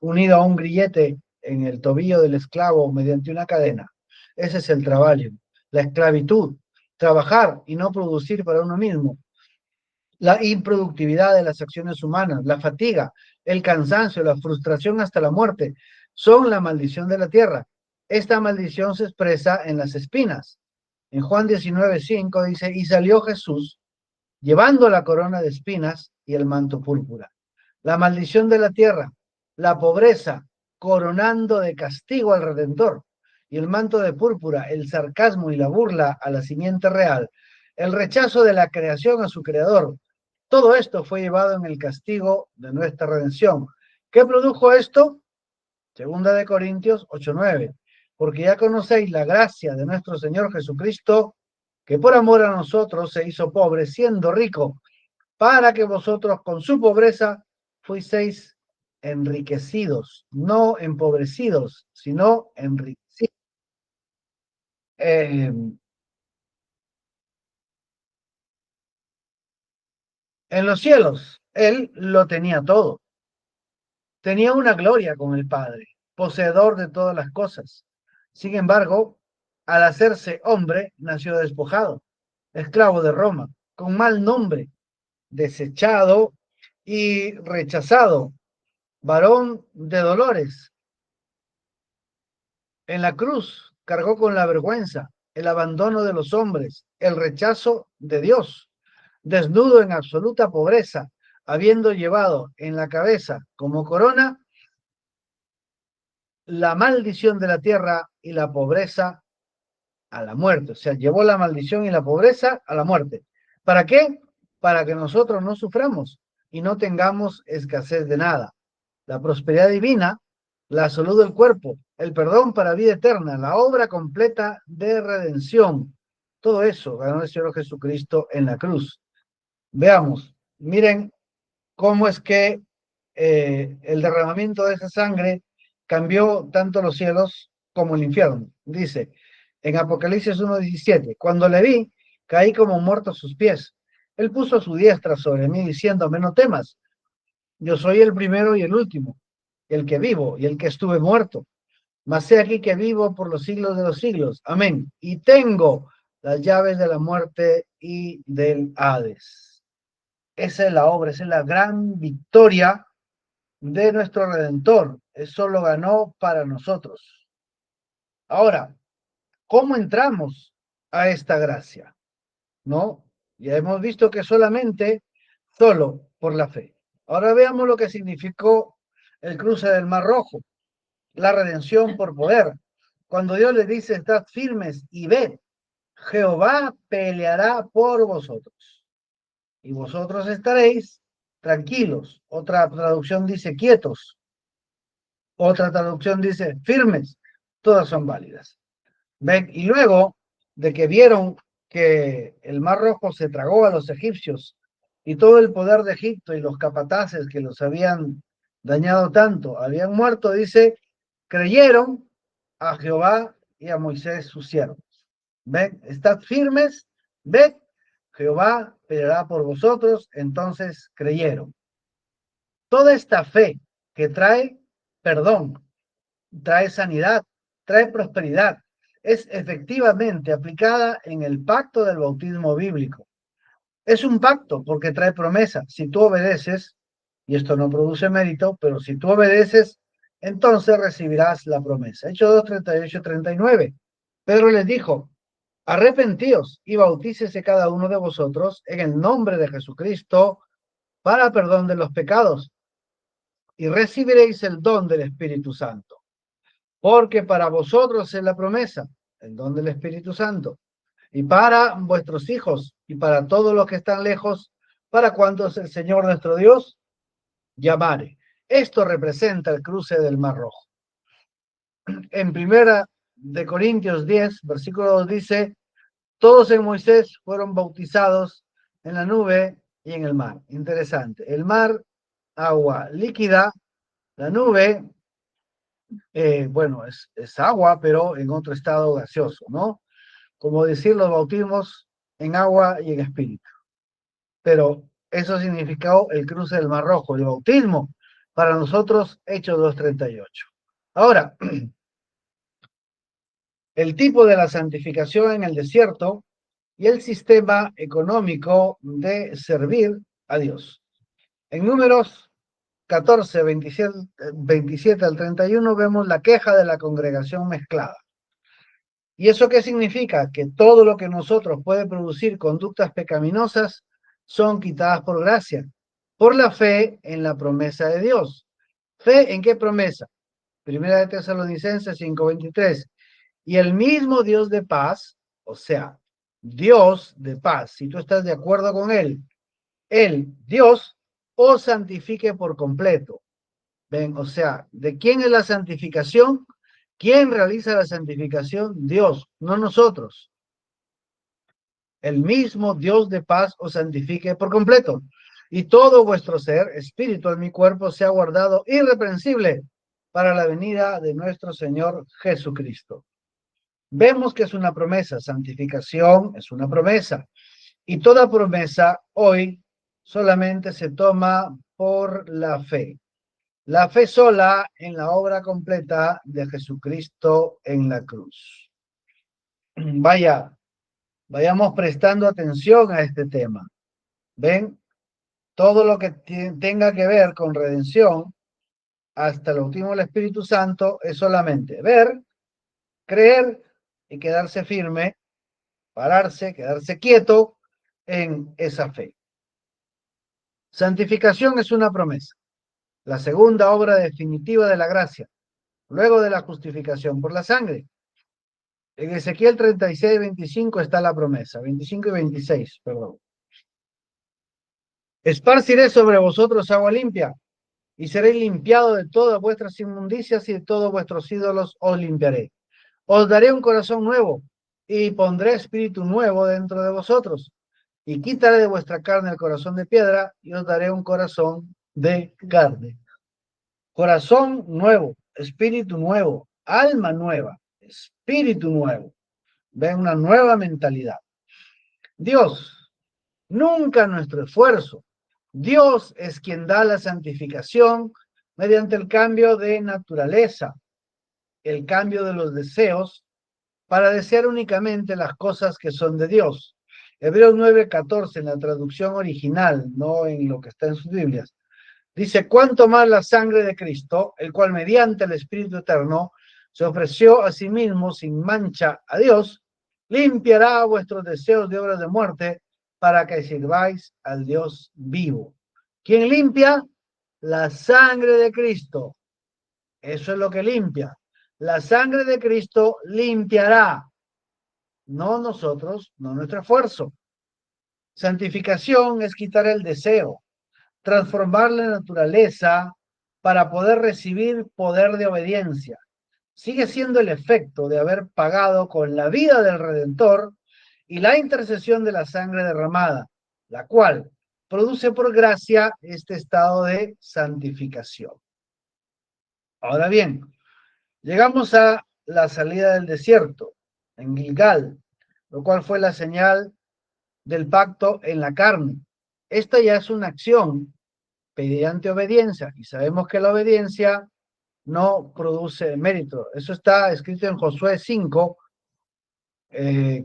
[SPEAKER 1] unido a un grillete en el tobillo del esclavo mediante una cadena. Ese es el travalium, la esclavitud, trabajar y no producir para uno mismo, la improductividad de las acciones humanas, la fatiga, el cansancio, la frustración hasta la muerte, son la maldición de la tierra. Esta maldición se expresa en las espinas. En Juan 19:5 dice, y salió Jesús llevando la corona de espinas y el manto púrpura. La maldición de la tierra, la pobreza, coronando de castigo al Redentor, y el manto de púrpura, el sarcasmo y la burla a la simiente real, el rechazo de la creación a su creador. Todo esto fue llevado en el castigo de nuestra redención. ¿Qué produjo esto? Segunda de Corintios 8:9. Porque ya conocéis la gracia de nuestro Señor Jesucristo, que por amor a nosotros se hizo pobre, siendo rico, para que vosotros con su pobreza fuiseis enriquecidos, no empobrecidos, sino enriquecidos. En los cielos, él lo tenía todo. Tenía una gloria con el Padre, poseedor de todas las cosas. Sin embargo, al hacerse hombre, nació despojado, esclavo de Roma, con mal nombre, desechado y rechazado, varón de dolores. En la cruz cargó con la vergüenza, el abandono de los hombres, el rechazo de Dios, desnudo en absoluta pobreza, habiendo llevado en la cabeza como corona la maldición de la tierra y la pobreza a la muerte. O sea, llevó la maldición y la pobreza a la muerte. ¿Para qué? Para que nosotros no suframos y no tengamos escasez de nada. La prosperidad divina, la salud del cuerpo, el perdón para vida eterna, la obra completa de redención. Todo eso ganó el Señor Jesucristo en la cruz. Veamos, miren cómo es que el derramamiento de esa sangre cambió tanto los cielos como el infierno. Dice en Apocalipsis 1:17, cuando le vi, caí como muerto a sus pies. Él puso su diestra sobre mí diciéndome, no temas, yo soy el primero y el último, el que vivo y el que estuve muerto. Mas he aquí que vivo por los siglos de los siglos. Amén. Y tengo las llaves de la muerte y del Hades. Esa es la obra, esa es la gran victoria de nuestro Redentor. Eso lo ganó para nosotros. Ahora, ¿cómo entramos a esta gracia? ¿No? Ya hemos visto que solo por la fe. Ahora veamos lo que significó el cruce del Mar Rojo, la redención por poder. Cuando Dios les dice, estad firmes y ved, Jehová peleará por vosotros. Y vosotros estaréis tranquilos. Otra traducción dice quietos. Otra traducción dice firmes. Todas son válidas. ¿Ven? Y luego de que vieron que el Mar Rojo se tragó a los egipcios y todo el poder de Egipto y los capataces que los habían dañado tanto habían muerto, dice, creyeron a Jehová y a Moisés sus siervos. ¿Ven? Estad firmes, ved, Jehová peleará por vosotros, entonces creyeron. Toda esta fe que trae perdón, trae sanidad, trae prosperidad, es efectivamente aplicada en el pacto del bautismo bíblico. Es un pacto porque trae promesa. Si tú obedeces, y esto no produce mérito, pero si tú obedeces, entonces recibirás la promesa. Hechos 2, 38, 39. Pedro les dijo, arrepentíos y bautícese cada uno de vosotros en el nombre de Jesucristo para perdón de los pecados y recibiréis el don del Espíritu Santo. Porque para vosotros es la promesa, el don del Espíritu Santo, y para vuestros hijos y para todos los que están lejos, para cuantos el Señor nuestro Dios llamare. Esto representa el cruce del Mar Rojo. En primera de Corintios 10, versículo 2 dice, todos en Moisés fueron bautizados en la nube y en el mar. Interesante. El mar, agua líquida, la nube, bueno, es agua, pero en otro estado gaseoso, ¿no? Como decir los bautismos en agua y en espíritu. Pero eso significó el cruce del Mar Rojo, el bautismo, para nosotros, Hechos 2:38. Ahora, el tipo de la santificación en el desierto y el sistema económico de servir a Dios. En Números 14, 27 al 31 vemos la queja de la congregación mezclada. ¿Y eso qué significa? Que todo lo que nosotros puede producir conductas pecaminosas son quitadas por gracia, por la fe en la promesa de Dios. ¿Fe en qué promesa? Primera de Tesalonicenses 5:23. Y el mismo Dios de paz, o sea, Dios de paz, si tú estás de acuerdo con él, Dios, os santifique por completo. ¿Ven? O sea, ¿de quién es la santificación? ¿Quién realiza la santificación? Dios, no nosotros. El mismo Dios de paz os santifique por completo. Y todo vuestro ser, espíritu en mi cuerpo, sea guardado irreprensible para la venida de nuestro Señor Jesucristo. Vemos que es una promesa, santificación es una promesa. Y toda promesa hoy solamente se toma por la fe. La fe sola en la obra completa de Jesucristo en la cruz. Vayamos prestando atención a este tema. ¿Ven? Todo lo que tenga que ver con redención, hasta el último del Espíritu Santo, es solamente ver, creer y quedarse firme, pararse, quedarse quieto en esa fe. Santificación es una promesa. La segunda obra definitiva de la gracia, luego de la justificación por la sangre. En Ezequiel 36, 25 está la promesa, 25 y 26, perdón. Esparciré sobre vosotros agua limpia, y seréis limpiado de todas vuestras inmundicias y de todos vuestros ídolos os limpiaré. Os daré un corazón nuevo,
[SPEAKER 2] y pondré espíritu nuevo dentro de vosotros, y quitaré de vuestra carne el corazón de piedra, y os daré un corazón de carne. Corazón nuevo, espíritu nuevo, alma nueva, espíritu nuevo. Ven, una nueva mentalidad. Dios, nunca nuestro esfuerzo. Dios es quien da la santificación mediante el cambio de naturaleza, el cambio de los deseos para desear únicamente las cosas que son de Dios. Hebreos 9:14 en la traducción original, no en lo que está en sus Biblias. Dice, cuánto más la sangre de Cristo, el cual mediante el Espíritu Eterno se ofreció a sí mismo sin mancha a Dios, limpiará vuestros deseos de obras de muerte para que sirváis al Dios vivo. ¿Quién limpia? La sangre de Cristo. Eso es lo que limpia. La sangre de Cristo limpiará, no nosotros, no nuestro esfuerzo. Santificación es quitar el deseo, transformar la naturaleza para poder recibir poder de obediencia. Sigue siendo el efecto de haber pagado con la vida del Redentor y la intercesión de la sangre derramada, la cual produce por gracia este estado de santificación. Ahora bien, llegamos a la salida del desierto, en Gilgal, lo cual fue la señal del pacto en la carne. Esta ya es una acción mediante obediencia, y sabemos que la obediencia no produce mérito. Eso está escrito en Josué 5,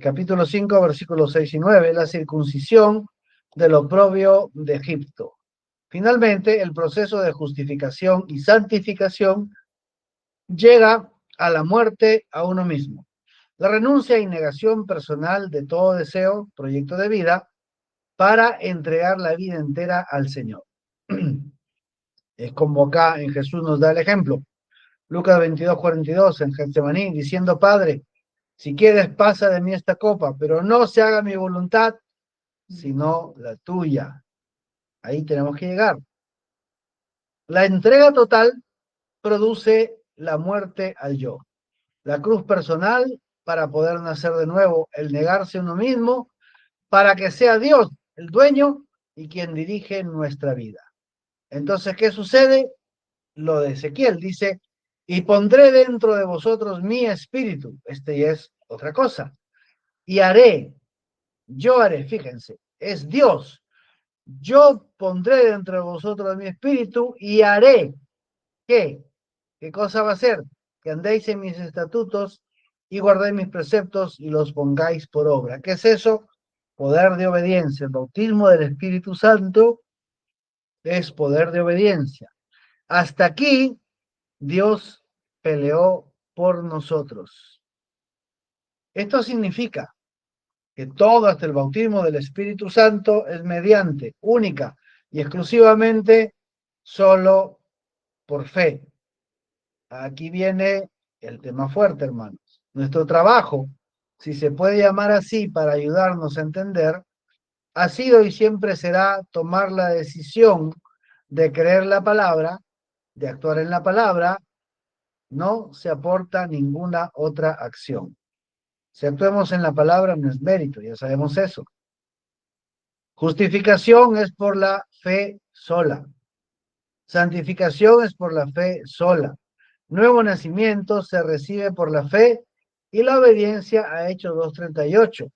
[SPEAKER 2] capítulo 5, versículos 6 y 9, la circuncisión del oprobio de Egipto. Finalmente, el proceso de justificación y santificación llega a la muerte a uno mismo. La renuncia y negación personal de todo deseo, proyecto de vida, para entregar la vida entera al Señor. Es como acá en Jesús nos da el ejemplo. Lucas 22:42 en Getsemaní, diciendo, Padre, si quieres pasa de mí esta copa, pero no se haga mi voluntad, sino la tuya. Ahí tenemos que llegar. La entrega total produce la muerte al yo. La cruz personal para poder nacer de nuevo, el negarse a uno mismo, para que sea Dios el dueño y quien dirige nuestra vida. Entonces, ¿qué sucede? Lo de Ezequiel dice, y pondré dentro de vosotros mi espíritu. Este ya es otra cosa. Y haré, yo haré, fíjense, es Dios. Yo pondré dentro de vosotros mi espíritu y haré. ¿Qué? ¿Qué cosa va a ser? Que andéis en mis estatutos y guardéis mis preceptos y los pongáis por obra. ¿Qué es eso? Poder de obediencia. El bautismo del Espíritu Santo es poder de obediencia. Hasta aquí Dios peleó por nosotros. Esto significa que todo hasta el bautismo del Espíritu Santo es mediante, única y exclusivamente solo por fe. Aquí viene el tema fuerte, hermanos. Nuestro trabajo, si se puede llamar así para ayudarnos a entender, ha sido y siempre será tomar la decisión de creer la palabra, de actuar en la palabra. No se aporta ninguna otra acción. Si actuemos en la palabra no es mérito, ya sabemos eso. Justificación es por la fe sola. Santificación es por la fe sola. Nuevo nacimiento se recibe por la fe y la obediencia a Hechos 2:38.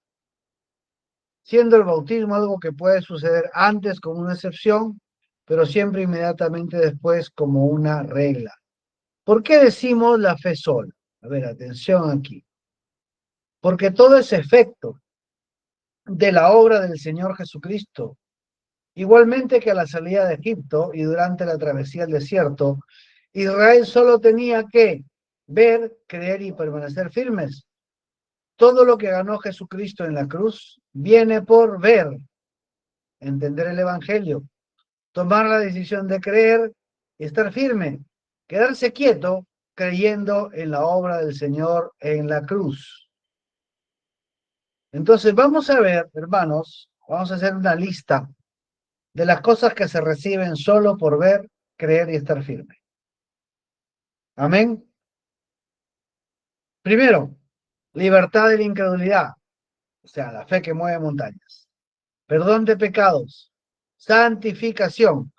[SPEAKER 2] Siendo el bautismo algo que puede suceder antes como una excepción, pero siempre inmediatamente después como una regla. ¿Por qué decimos la fe sola? A ver, atención aquí. Porque todo ese efecto de la obra del Señor Jesucristo, igualmente que a la salida de Egipto y durante la travesía del desierto, Israel solo tenía que ver, creer y permanecer firmes. Todo lo que ganó Jesucristo en la cruz viene por ver, entender el Evangelio, tomar la decisión de creer y estar firme, quedarse quieto creyendo en la obra del Señor en la cruz. Entonces vamos a ver, hermanos, vamos a hacer una lista de las cosas que se reciben solo por ver, creer y estar firme. Amén. Primero, libertad de la incredulidad, o sea, la fe que mueve montañas, perdón de pecados, santificación,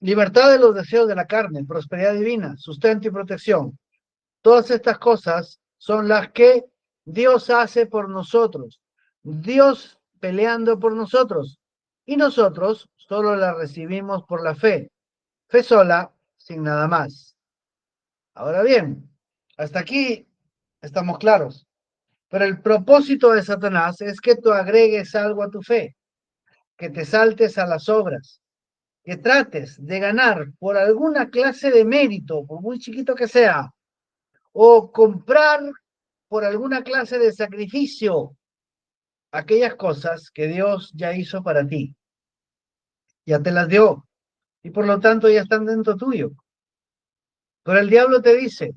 [SPEAKER 2] libertad de los deseos de la carne, prosperidad divina, sustento y protección. Todas estas cosas son las que Dios hace por nosotros. Dios peleando por nosotros. Y nosotros solo las recibimos por la fe. Fe sola, sin nada más. Ahora bien, hasta aquí estamos claros. Pero el propósito de Satanás es que tú agregues algo a tu fe, que te saltes a las obras, que trates de ganar por alguna clase de mérito, por muy chiquito que sea, o comprar por alguna clase de sacrificio aquellas cosas que Dios ya hizo para ti, ya te las dio, y por lo tanto ya están dentro tuyo. Pero el diablo te dice,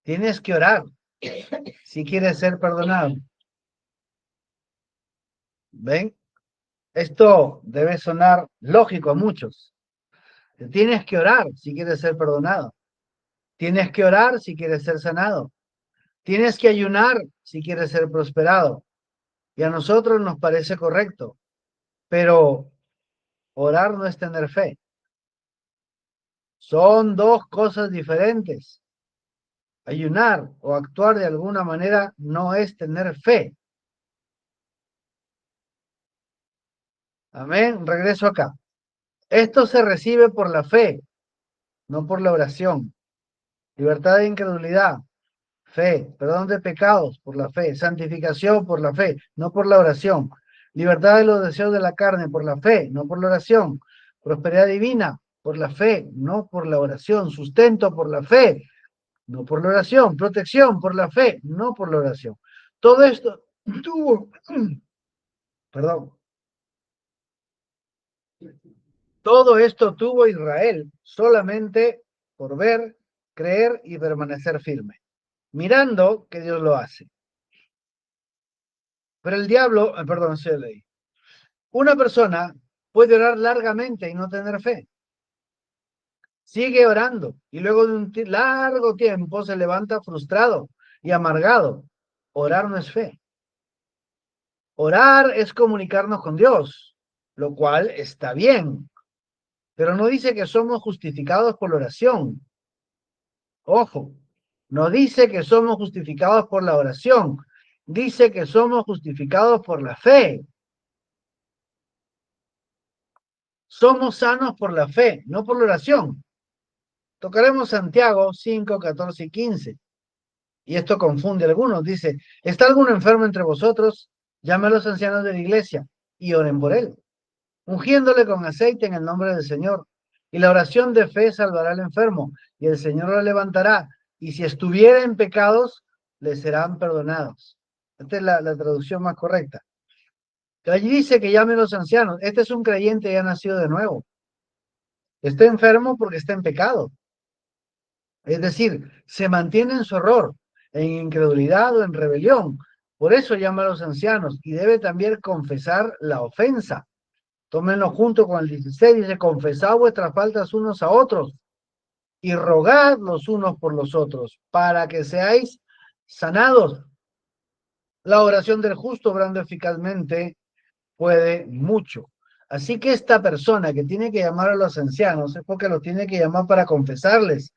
[SPEAKER 2] tienes que orar si quieres ser perdonado. ¿Ven? Esto debe sonar lógico a muchos. Tienes que orar si quieres ser perdonado. Tienes que orar si quieres ser sanado. Tienes que ayunar si quieres ser prosperado. Y a nosotros nos parece correcto. Pero orar no es tener fe. Son dos cosas diferentes. Ayunar o actuar de alguna manera no es tener fe. Amén. Regreso acá. Esto se recibe por la fe, no por la oración. Libertad de incredulidad, fe. Perdón de pecados por la fe. Santificación por la fe, no por la oración. Libertad de los deseos de la carne por la fe, no por la oración. Prosperidad divina por la fe, no por la oración. Sustento por la fe, no por la oración. Protección por la fe, no por la oración. Todo esto tuvo, perdón, todo esto tuvo Israel solamente por ver, creer y permanecer firme, mirando que Dios lo hace. Pero el diablo, perdón, se leí. Una persona puede orar largamente y no tener fe. Sigue orando y luego de un largo tiempo se levanta frustrado y amargado. Orar no es fe. Orar es comunicarnos con Dios, lo cual está bien, pero no dice que somos justificados por la oración. Ojo, no dice que somos justificados por la oración, dice que somos justificados por la fe. Somos sanos por la fe, no por la oración. Tocaremos Santiago 5, 14 y 15. Y esto confunde a algunos. Dice, ¿está alguno enfermo entre vosotros? Llame a los ancianos de la iglesia y oren por él, ungiéndole con aceite en el nombre del Señor. Y la oración de fe salvará al enfermo, y el Señor lo levantará. Y si estuviera en pecados, le serán perdonados. Esta es la traducción más correcta. Allí dice que llame a los ancianos. Este es un creyente ya nacido de nuevo. Está enfermo porque está en pecado. Es decir, se mantiene en su error, en incredulidad o en rebelión. Por eso llama a los ancianos y debe también confesar la ofensa. Tómenlo junto con el 16, dice, confesad vuestras faltas unos a otros y rogad los unos por los otros para que seáis sanados. La oración del justo, obrando eficazmente, puede mucho. Así que esta persona que tiene que llamar a los ancianos es porque los tiene que llamar para confesarles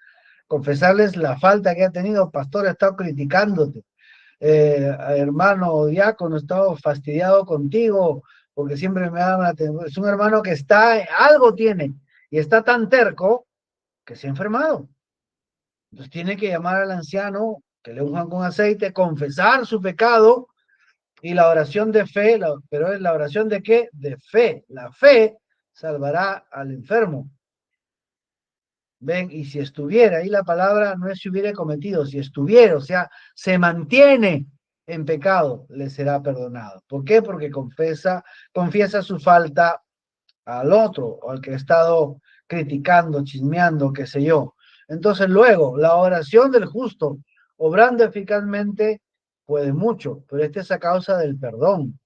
[SPEAKER 2] la falta que ha tenido. Pastor, ha estado criticándote. Hermano diácono, he estado fastidiado contigo porque siempre me da una... Es un hermano que algo tiene y está tan terco que se ha enfermado. Entonces tiene que llamar al anciano, que le unjan con aceite, confesar su pecado y la oración de fe, pero es la oración de qué? De fe. La fe salvará al enfermo. Ven, y si estuviera, ahí la palabra no es si hubiera cometido, si estuviera, o sea, se mantiene en pecado, le será perdonado. ¿Por qué? Porque confiesa su falta al otro, o al que ha estado criticando, chismeando, qué sé yo. Entonces luego, la oración del justo, obrando eficazmente, puede mucho, pero esta es a causa del perdón.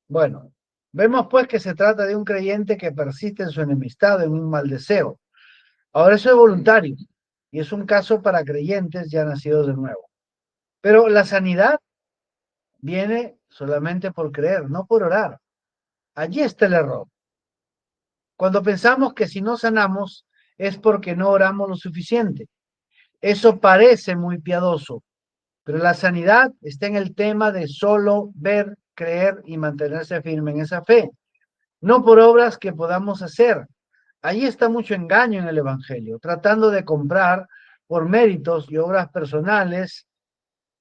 [SPEAKER 2] Bueno, vemos pues que se trata de un creyente que persiste en su enemistad, en un mal deseo. Ahora eso es voluntario y es un caso para creyentes ya nacidos de nuevo. Pero la sanidad viene solamente por creer, no por orar. Allí está el error. Cuando pensamos que si no sanamos es porque no oramos lo suficiente. Eso parece muy piadoso, pero la sanidad está en el tema de solo ver, creer y mantenerse firme en esa fe, no por obras que podamos hacer. Allí está mucho engaño en el Evangelio, tratando de comprar por méritos y obras personales,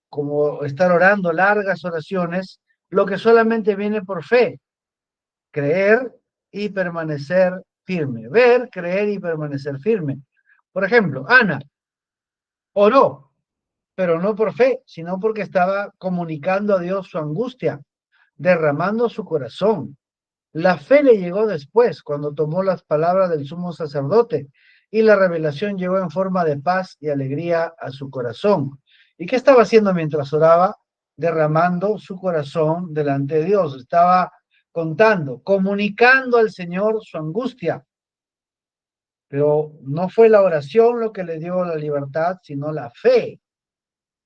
[SPEAKER 2] como estar orando largas oraciones, lo que solamente viene por fe, creer y permanecer firme. Ver, creer y permanecer firme. Por ejemplo, Ana oró, pero no por fe, sino porque estaba comunicando a Dios su angustia, derramando su corazón. La fe le llegó después, cuando tomó las palabras del sumo sacerdote, y la revelación llegó en forma de paz y alegría a su corazón. ¿Y qué estaba haciendo mientras oraba? Derramando su corazón delante de Dios. Estaba contando, comunicando al Señor su angustia. Pero no fue la oración lo que le dio la libertad, sino la fe.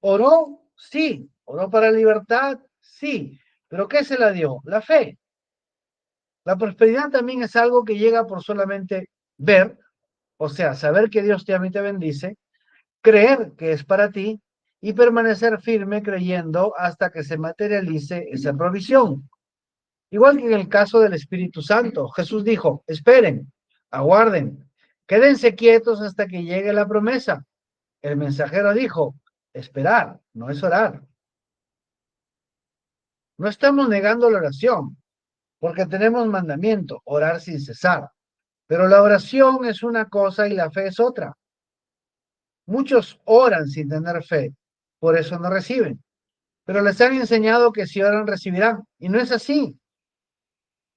[SPEAKER 2] ¿Oró? Sí. ¿Oró para la libertad? Sí. ¿Pero qué se la dio? La fe. La prosperidad también es algo que llega por solamente ver, o sea, saber que Dios te ama y te bendice, creer que es para ti y permanecer firme creyendo hasta que se materialice esa provisión. Igual que en el caso del Espíritu Santo, Jesús dijo, esperen, aguarden, quédense quietos hasta que llegue la promesa. El mensajero dijo, esperar, no es orar. No estamos negando la oración, porque tenemos mandamiento, orar sin cesar. Pero la oración es una cosa y la fe es otra. Muchos oran sin tener fe, por eso no reciben. Pero les han enseñado que si oran recibirán. Y no es así.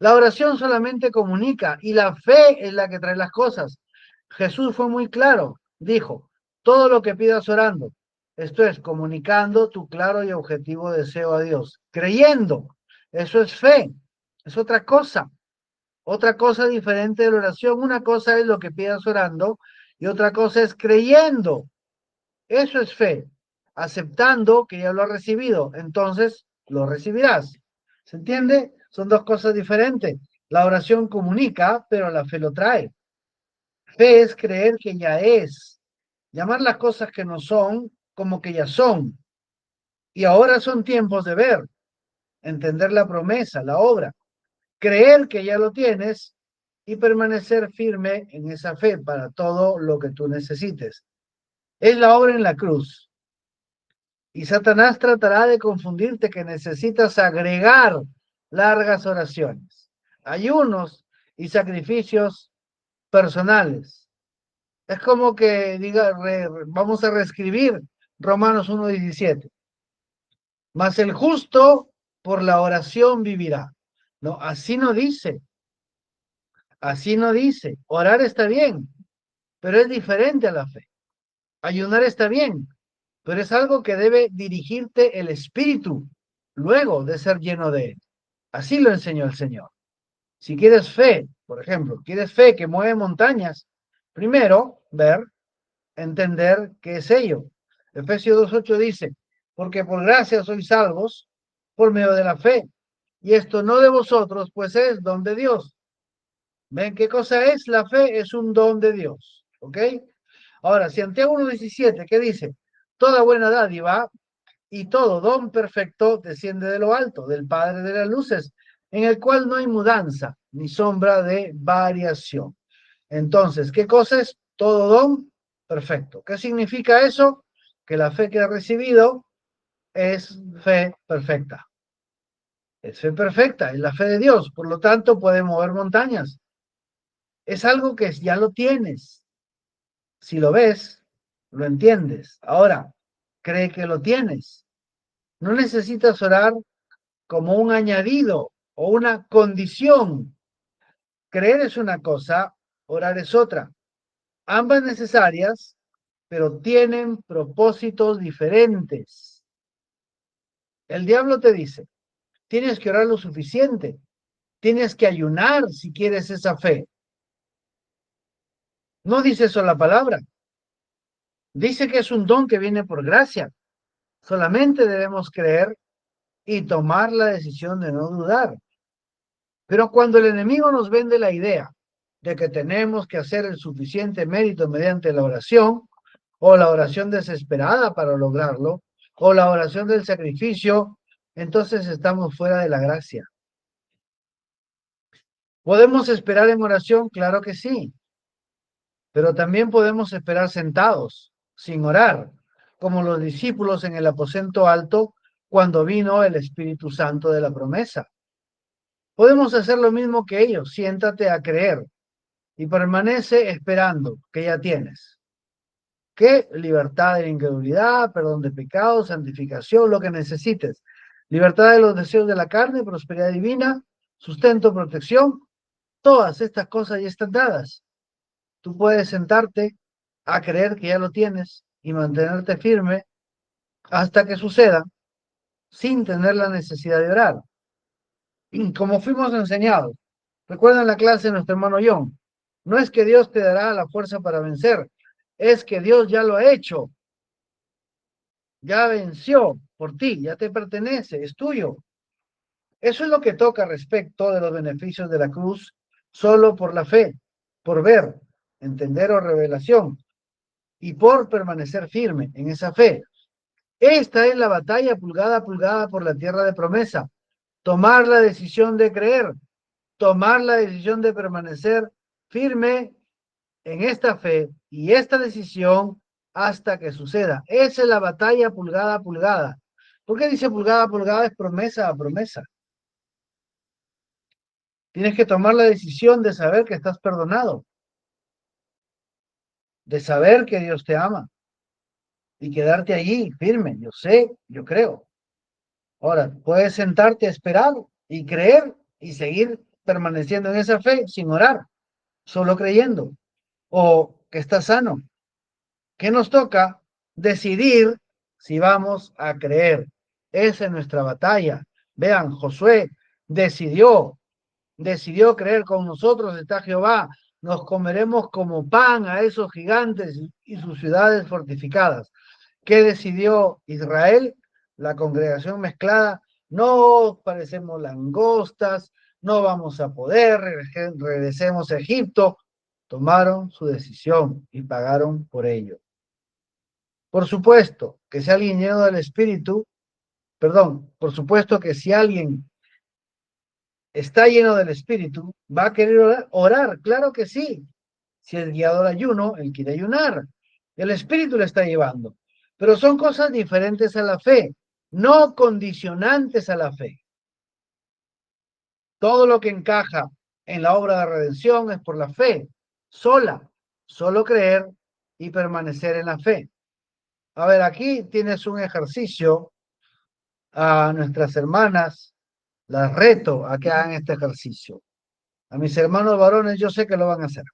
[SPEAKER 2] La oración solamente comunica y la fe es la que trae las cosas. Jesús fue muy claro. Dijo, todo lo que pidas orando, esto es comunicando tu claro y objetivo deseo a Dios. Creyendo. Eso es fe. Es otra cosa. Otra cosa diferente de la oración, una cosa es lo que pidas orando y otra cosa es creyendo. Eso es fe, aceptando que ya lo has recibido, entonces lo recibirás. ¿Se entiende? Son dos cosas diferentes. La oración comunica, pero la fe lo trae. Fe es creer que ya es, llamar las cosas que no son como que ya son. Y ahora son tiempos de ver, entender la promesa, la obra, creer que ya lo tienes y permanecer firme en esa fe para todo lo que tú necesites. Es la obra en la cruz. Y Satanás tratará de confundirte que necesitas agregar largas oraciones, ayunos y sacrificios personales. Es como que diga, vamos a reescribir Romanos 1:17. Mas el justo por la oración vivirá. No, así no dice. Así no dice. Orar está bien, pero es diferente a la fe. Ayunar está bien, pero es algo que debe dirigirte el Espíritu luego de ser lleno de él. Así lo enseñó el Señor. Si quieres fe, por ejemplo, quieres fe que mueve montañas, primero ver, entender qué es ello. Efesios 2:8 dice, porque por gracia sois salvos por medio de la fe. Y esto no de vosotros, pues es don de Dios. ¿Ven qué cosa es? La fe es un don de Dios. ¿Ok? Ahora, Santiago 1:17, ¿qué dice? Toda buena dádiva y todo don perfecto desciende de lo alto, del Padre de las luces, en el cual no hay mudanza ni sombra de variación. Entonces, ¿qué cosa es? Todo don perfecto. ¿Qué significa eso? Que la fe que ha recibido es fe perfecta. Es fe perfecta, es la fe de Dios, por lo tanto puede mover montañas. Es algo que ya lo tienes. Si lo ves, lo entiendes. Ahora, cree que lo tienes. No necesitas orar como un añadido o una condición. Creer es una cosa, orar es otra. Ambas necesarias, pero tienen propósitos diferentes. El diablo te dice, tienes que orar lo suficiente, tienes que ayunar si quieres esa fe. No dice eso la palabra. Dice que es un don que viene por gracia. Solamente debemos creer y tomar la decisión de no dudar. Pero cuando el enemigo nos vende la idea de que tenemos que hacer el suficiente mérito mediante la oración, o la oración desesperada para lograrlo, o la oración del sacrificio, entonces estamos fuera de la gracia. ¿Podemos esperar en oración? Claro que sí, pero también podemos esperar sentados, sin orar, como los discípulos en el aposento alto cuando vino el Espíritu Santo de la promesa. Podemos hacer lo mismo que ellos, siéntate a creer y permanece esperando que ya tienes. ¿Qué? Libertad de la incredulidad, perdón de pecados, santificación, lo que necesites. Libertad de los deseos de la carne, prosperidad divina, sustento, protección. Todas estas cosas ya están dadas. Tú puedes sentarte a creer que ya lo tienes y mantenerte firme hasta que suceda sin tener la necesidad de orar. Y como fuimos enseñados, recuerda en la clase de nuestro hermano John, no es que Dios te dará la fuerza para vencer, es que Dios ya lo ha hecho, ya venció por ti, ya te pertenece, es tuyo. Eso es lo que toca respecto de los beneficios de la cruz, solo por la fe, por ver, entender o revelación, y por permanecer firme en esa fe. Esta es la batalla pulgada a pulgada por la tierra de promesa. Tomar la decisión de creer, tomar la decisión de permanecer firme en esta fe y esta decisión hasta que suceda. Esa es la batalla pulgada a pulgada. ¿Por qué dice pulgada a pulgada? Es promesa a promesa. Tienes que tomar la decisión de saber que estás perdonado, de saber que Dios te ama y quedarte allí firme. Yo sé, yo creo. Ahora, puedes sentarte a esperar y creer y seguir permaneciendo en esa fe sin orar, solo creyendo, o que estás sano. ¿Qué nos toca? Decidir si vamos a creer. Esa es nuestra batalla. Vean, Josué decidió creer. Con nosotros está Jehová, nos comeremos como pan a esos gigantes y sus ciudades fortificadas. ¿Qué decidió Israel? La congregación mezclada, no parecemos langostas, no vamos a poder, regresemos a Egipto. Tomaron su decisión y pagaron por ello. Por supuesto que si alguien lleno del Espíritu, perdón, por supuesto que si alguien está lleno del Espíritu, va a querer orar, claro que sí. Si es guiado al ayuno, él quiere ayunar. El Espíritu le está llevando. Pero son cosas diferentes a la fe, no condicionantes a la fe. Todo lo que encaja en la obra de redención es por la fe, sola, solo creer y permanecer en la fe. A ver, aquí tienes un ejercicio a nuestras hermanas, las reto a que hagan este ejercicio. A mis hermanos varones yo sé que lo van a hacer.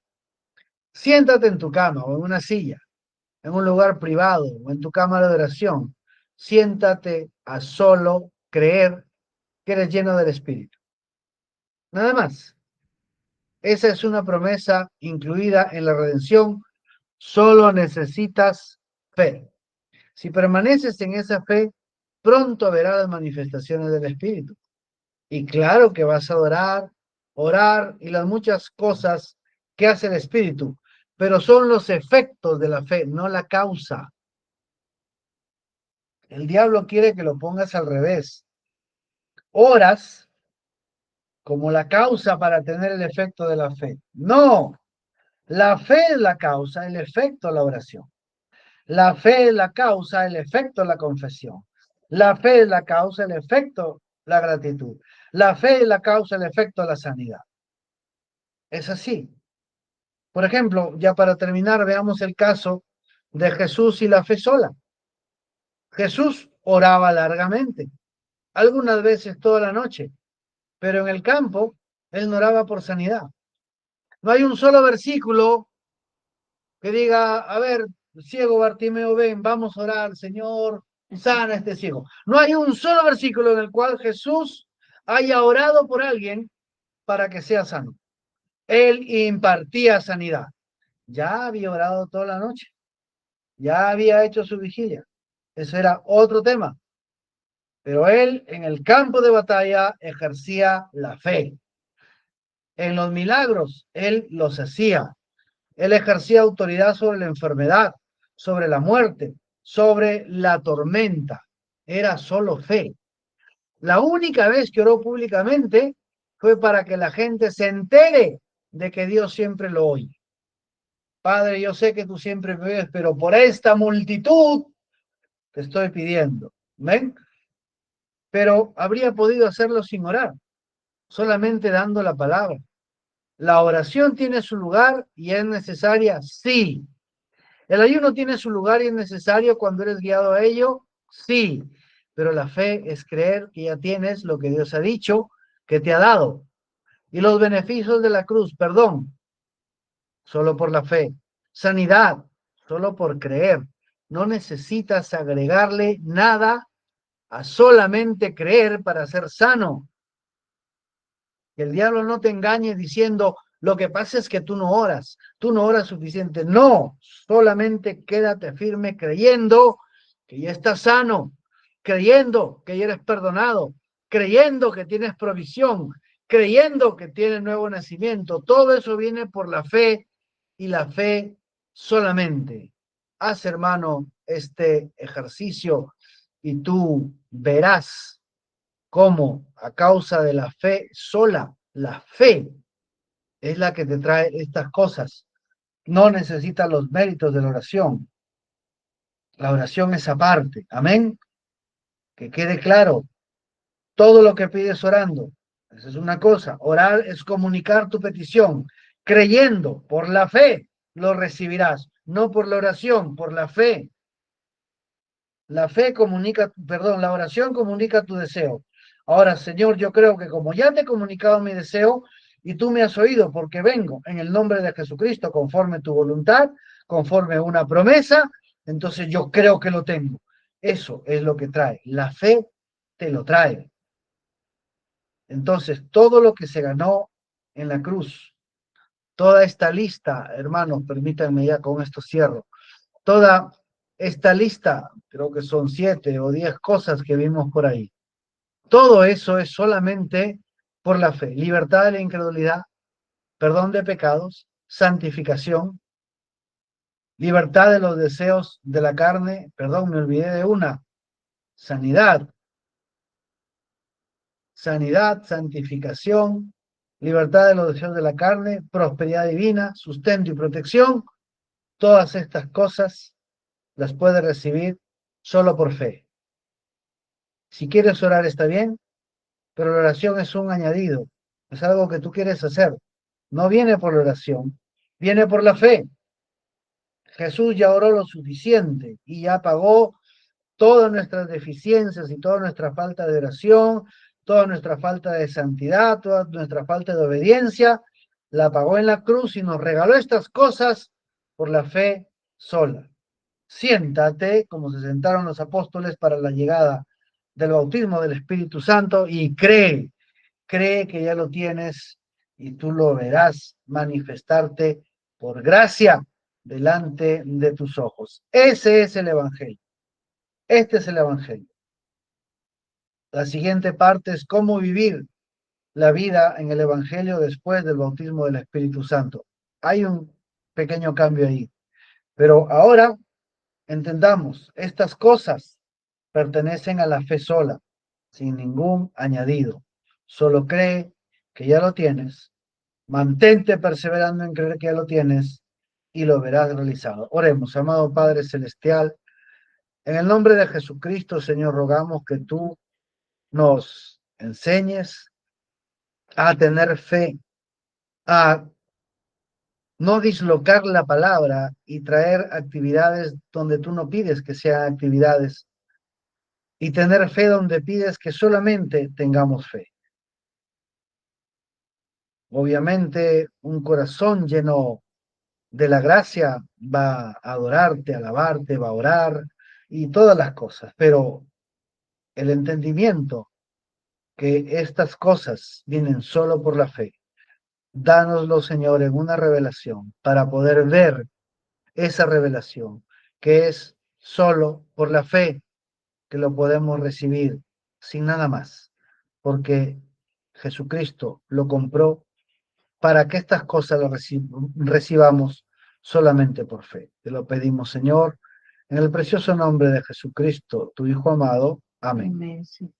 [SPEAKER 2] Siéntate en tu cama o en una silla, en un lugar privado o en tu cámara de oración. Siéntate a solo creer que eres lleno del Espíritu. Nada más. Esa es una promesa incluida en la redención. Solo necesitas fe. Si permaneces en esa fe, pronto verás las manifestaciones del Espíritu. Y claro que vas a orar y las muchas cosas que hace el Espíritu, pero son los efectos de la fe, no la causa. El diablo quiere que lo pongas al revés. Oras como la causa para tener el efecto de la fe. No, la fe es la causa, el efecto la oración. La fe es la causa, el efecto la confesión. La fe es la causa, el efecto la gratitud. La fe es la causa, el efecto la sanidad. Es así. Por ejemplo, ya para terminar, veamos el caso de Jesús y la fe sola. Jesús oraba largamente, algunas veces toda la noche, pero en el campo él no oraba por sanidad. No hay un solo versículo que diga, a ver, ciego Bartimeo, ven, vamos a orar, Señor, sana a este ciego. No hay un solo versículo en el cual Jesús haya orado por alguien para que sea sano. Él impartía sanidad. Ya había orado toda la noche, ya había hecho su vigilia. Eso era otro tema. Pero él en el campo de batalla ejercía la fe. En los milagros, él los hacía. Él ejercía autoridad sobre la enfermedad, sobre la muerte, sobre la tormenta. Era solo fe. La única vez que oró públicamente fue para que la gente se entere de que Dios siempre lo oye. Padre, yo sé que tú siempre me oyes, pero por esta multitud te estoy pidiendo. ¿Ven? Pero habría podido hacerlo sin orar, solamente dando la palabra. La oración tiene su lugar y es necesaria, sí. El ayuno tiene su lugar y es necesario cuando eres guiado a ello, sí. Pero la fe es creer que ya tienes lo que Dios ha dicho, que te ha dado. Y los beneficios de la cruz, perdón, solo por la fe. Sanidad, solo por creer. No necesitas agregarle nada a solamente creer para ser sano. Que el diablo no te engañe diciendo, lo que pasa es que tú no oras suficiente. No, solamente quédate firme creyendo que ya estás sano, creyendo que ya eres perdonado, creyendo que tienes provisión, creyendo que tienes nuevo nacimiento. Todo eso viene por la fe y la fe solamente. Haz, hermano, este ejercicio y tú verás cómo a causa de la fe sola, la fe es la que te trae estas cosas. No necesitas los méritos de la oración. La oración es aparte. Amén. Que quede claro. Todo lo que pides orando. Esa es una cosa. Orar es comunicar tu petición. Creyendo por la fe lo recibirás. No por la oración, por la fe. La fe comunica, perdón, la oración comunica tu deseo. Ahora, Señor, yo creo que como ya te he comunicado mi deseo y tú me has oído porque vengo en el nombre de Jesucristo conforme tu voluntad, conforme una promesa, entonces yo creo que lo tengo. Eso es lo que trae. La fe te lo trae. Entonces, todo lo que se ganó en la cruz, toda esta lista, hermanos, permítanme ya con esto cierro, toda esta lista, creo que son 7 o 10 cosas que vimos por ahí. Todo eso es solamente por la fe. Libertad de la incredulidad, perdón de pecados, santificación, libertad de los deseos de la carne, perdón, me olvidé de una, sanidad, santificación, libertad de los deseos de la carne, prosperidad divina, sustento y protección. Todas estas cosas las puedes recibir solo por fe. Si quieres orar está bien, pero la oración es un añadido, es algo que tú quieres hacer. No viene por la oración, viene por la fe. Jesús ya oró lo suficiente y ya pagó todas nuestras deficiencias y toda nuestra falta de oración, toda nuestra falta de santidad, toda nuestra falta de obediencia, la pagó en la cruz y nos regaló estas cosas por la fe sola. Siéntate, como se sentaron los apóstoles para la llegada del bautismo del Espíritu Santo y cree que ya lo tienes y tú lo verás manifestarte por gracia delante de tus ojos. Ese es el Evangelio. Este es el Evangelio. La siguiente parte es cómo vivir la vida en el Evangelio después del bautismo del Espíritu Santo. Hay un pequeño cambio ahí. Pero ahora entendamos, estas cosas pertenecen a la fe sola, sin ningún añadido. Solo cree que ya lo tienes, mantente perseverando en creer que ya lo tienes y lo verás realizado. Oremos, amado Padre Celestial, en el nombre de Jesucristo, Señor, rogamos que tú nos enseñes a tener fe, a no dislocar la palabra y traer actividades donde tú no pides que sean actividades y tener fe donde pides que solamente tengamos fe. Obviamente, un corazón lleno de la gracia va a adorarte, a alabarte, va a orar y todas las cosas, pero el entendimiento que estas cosas vienen solo por la fe, dánoslo, Señor, en una revelación para poder ver esa revelación que es solo por la fe que lo podemos recibir sin nada más, porque Jesucristo lo compró para que estas cosas las recibamos solamente por fe. Te lo pedimos, Señor, en el precioso nombre de Jesucristo, tu Hijo amado. Amén.
[SPEAKER 3] Amén, sí.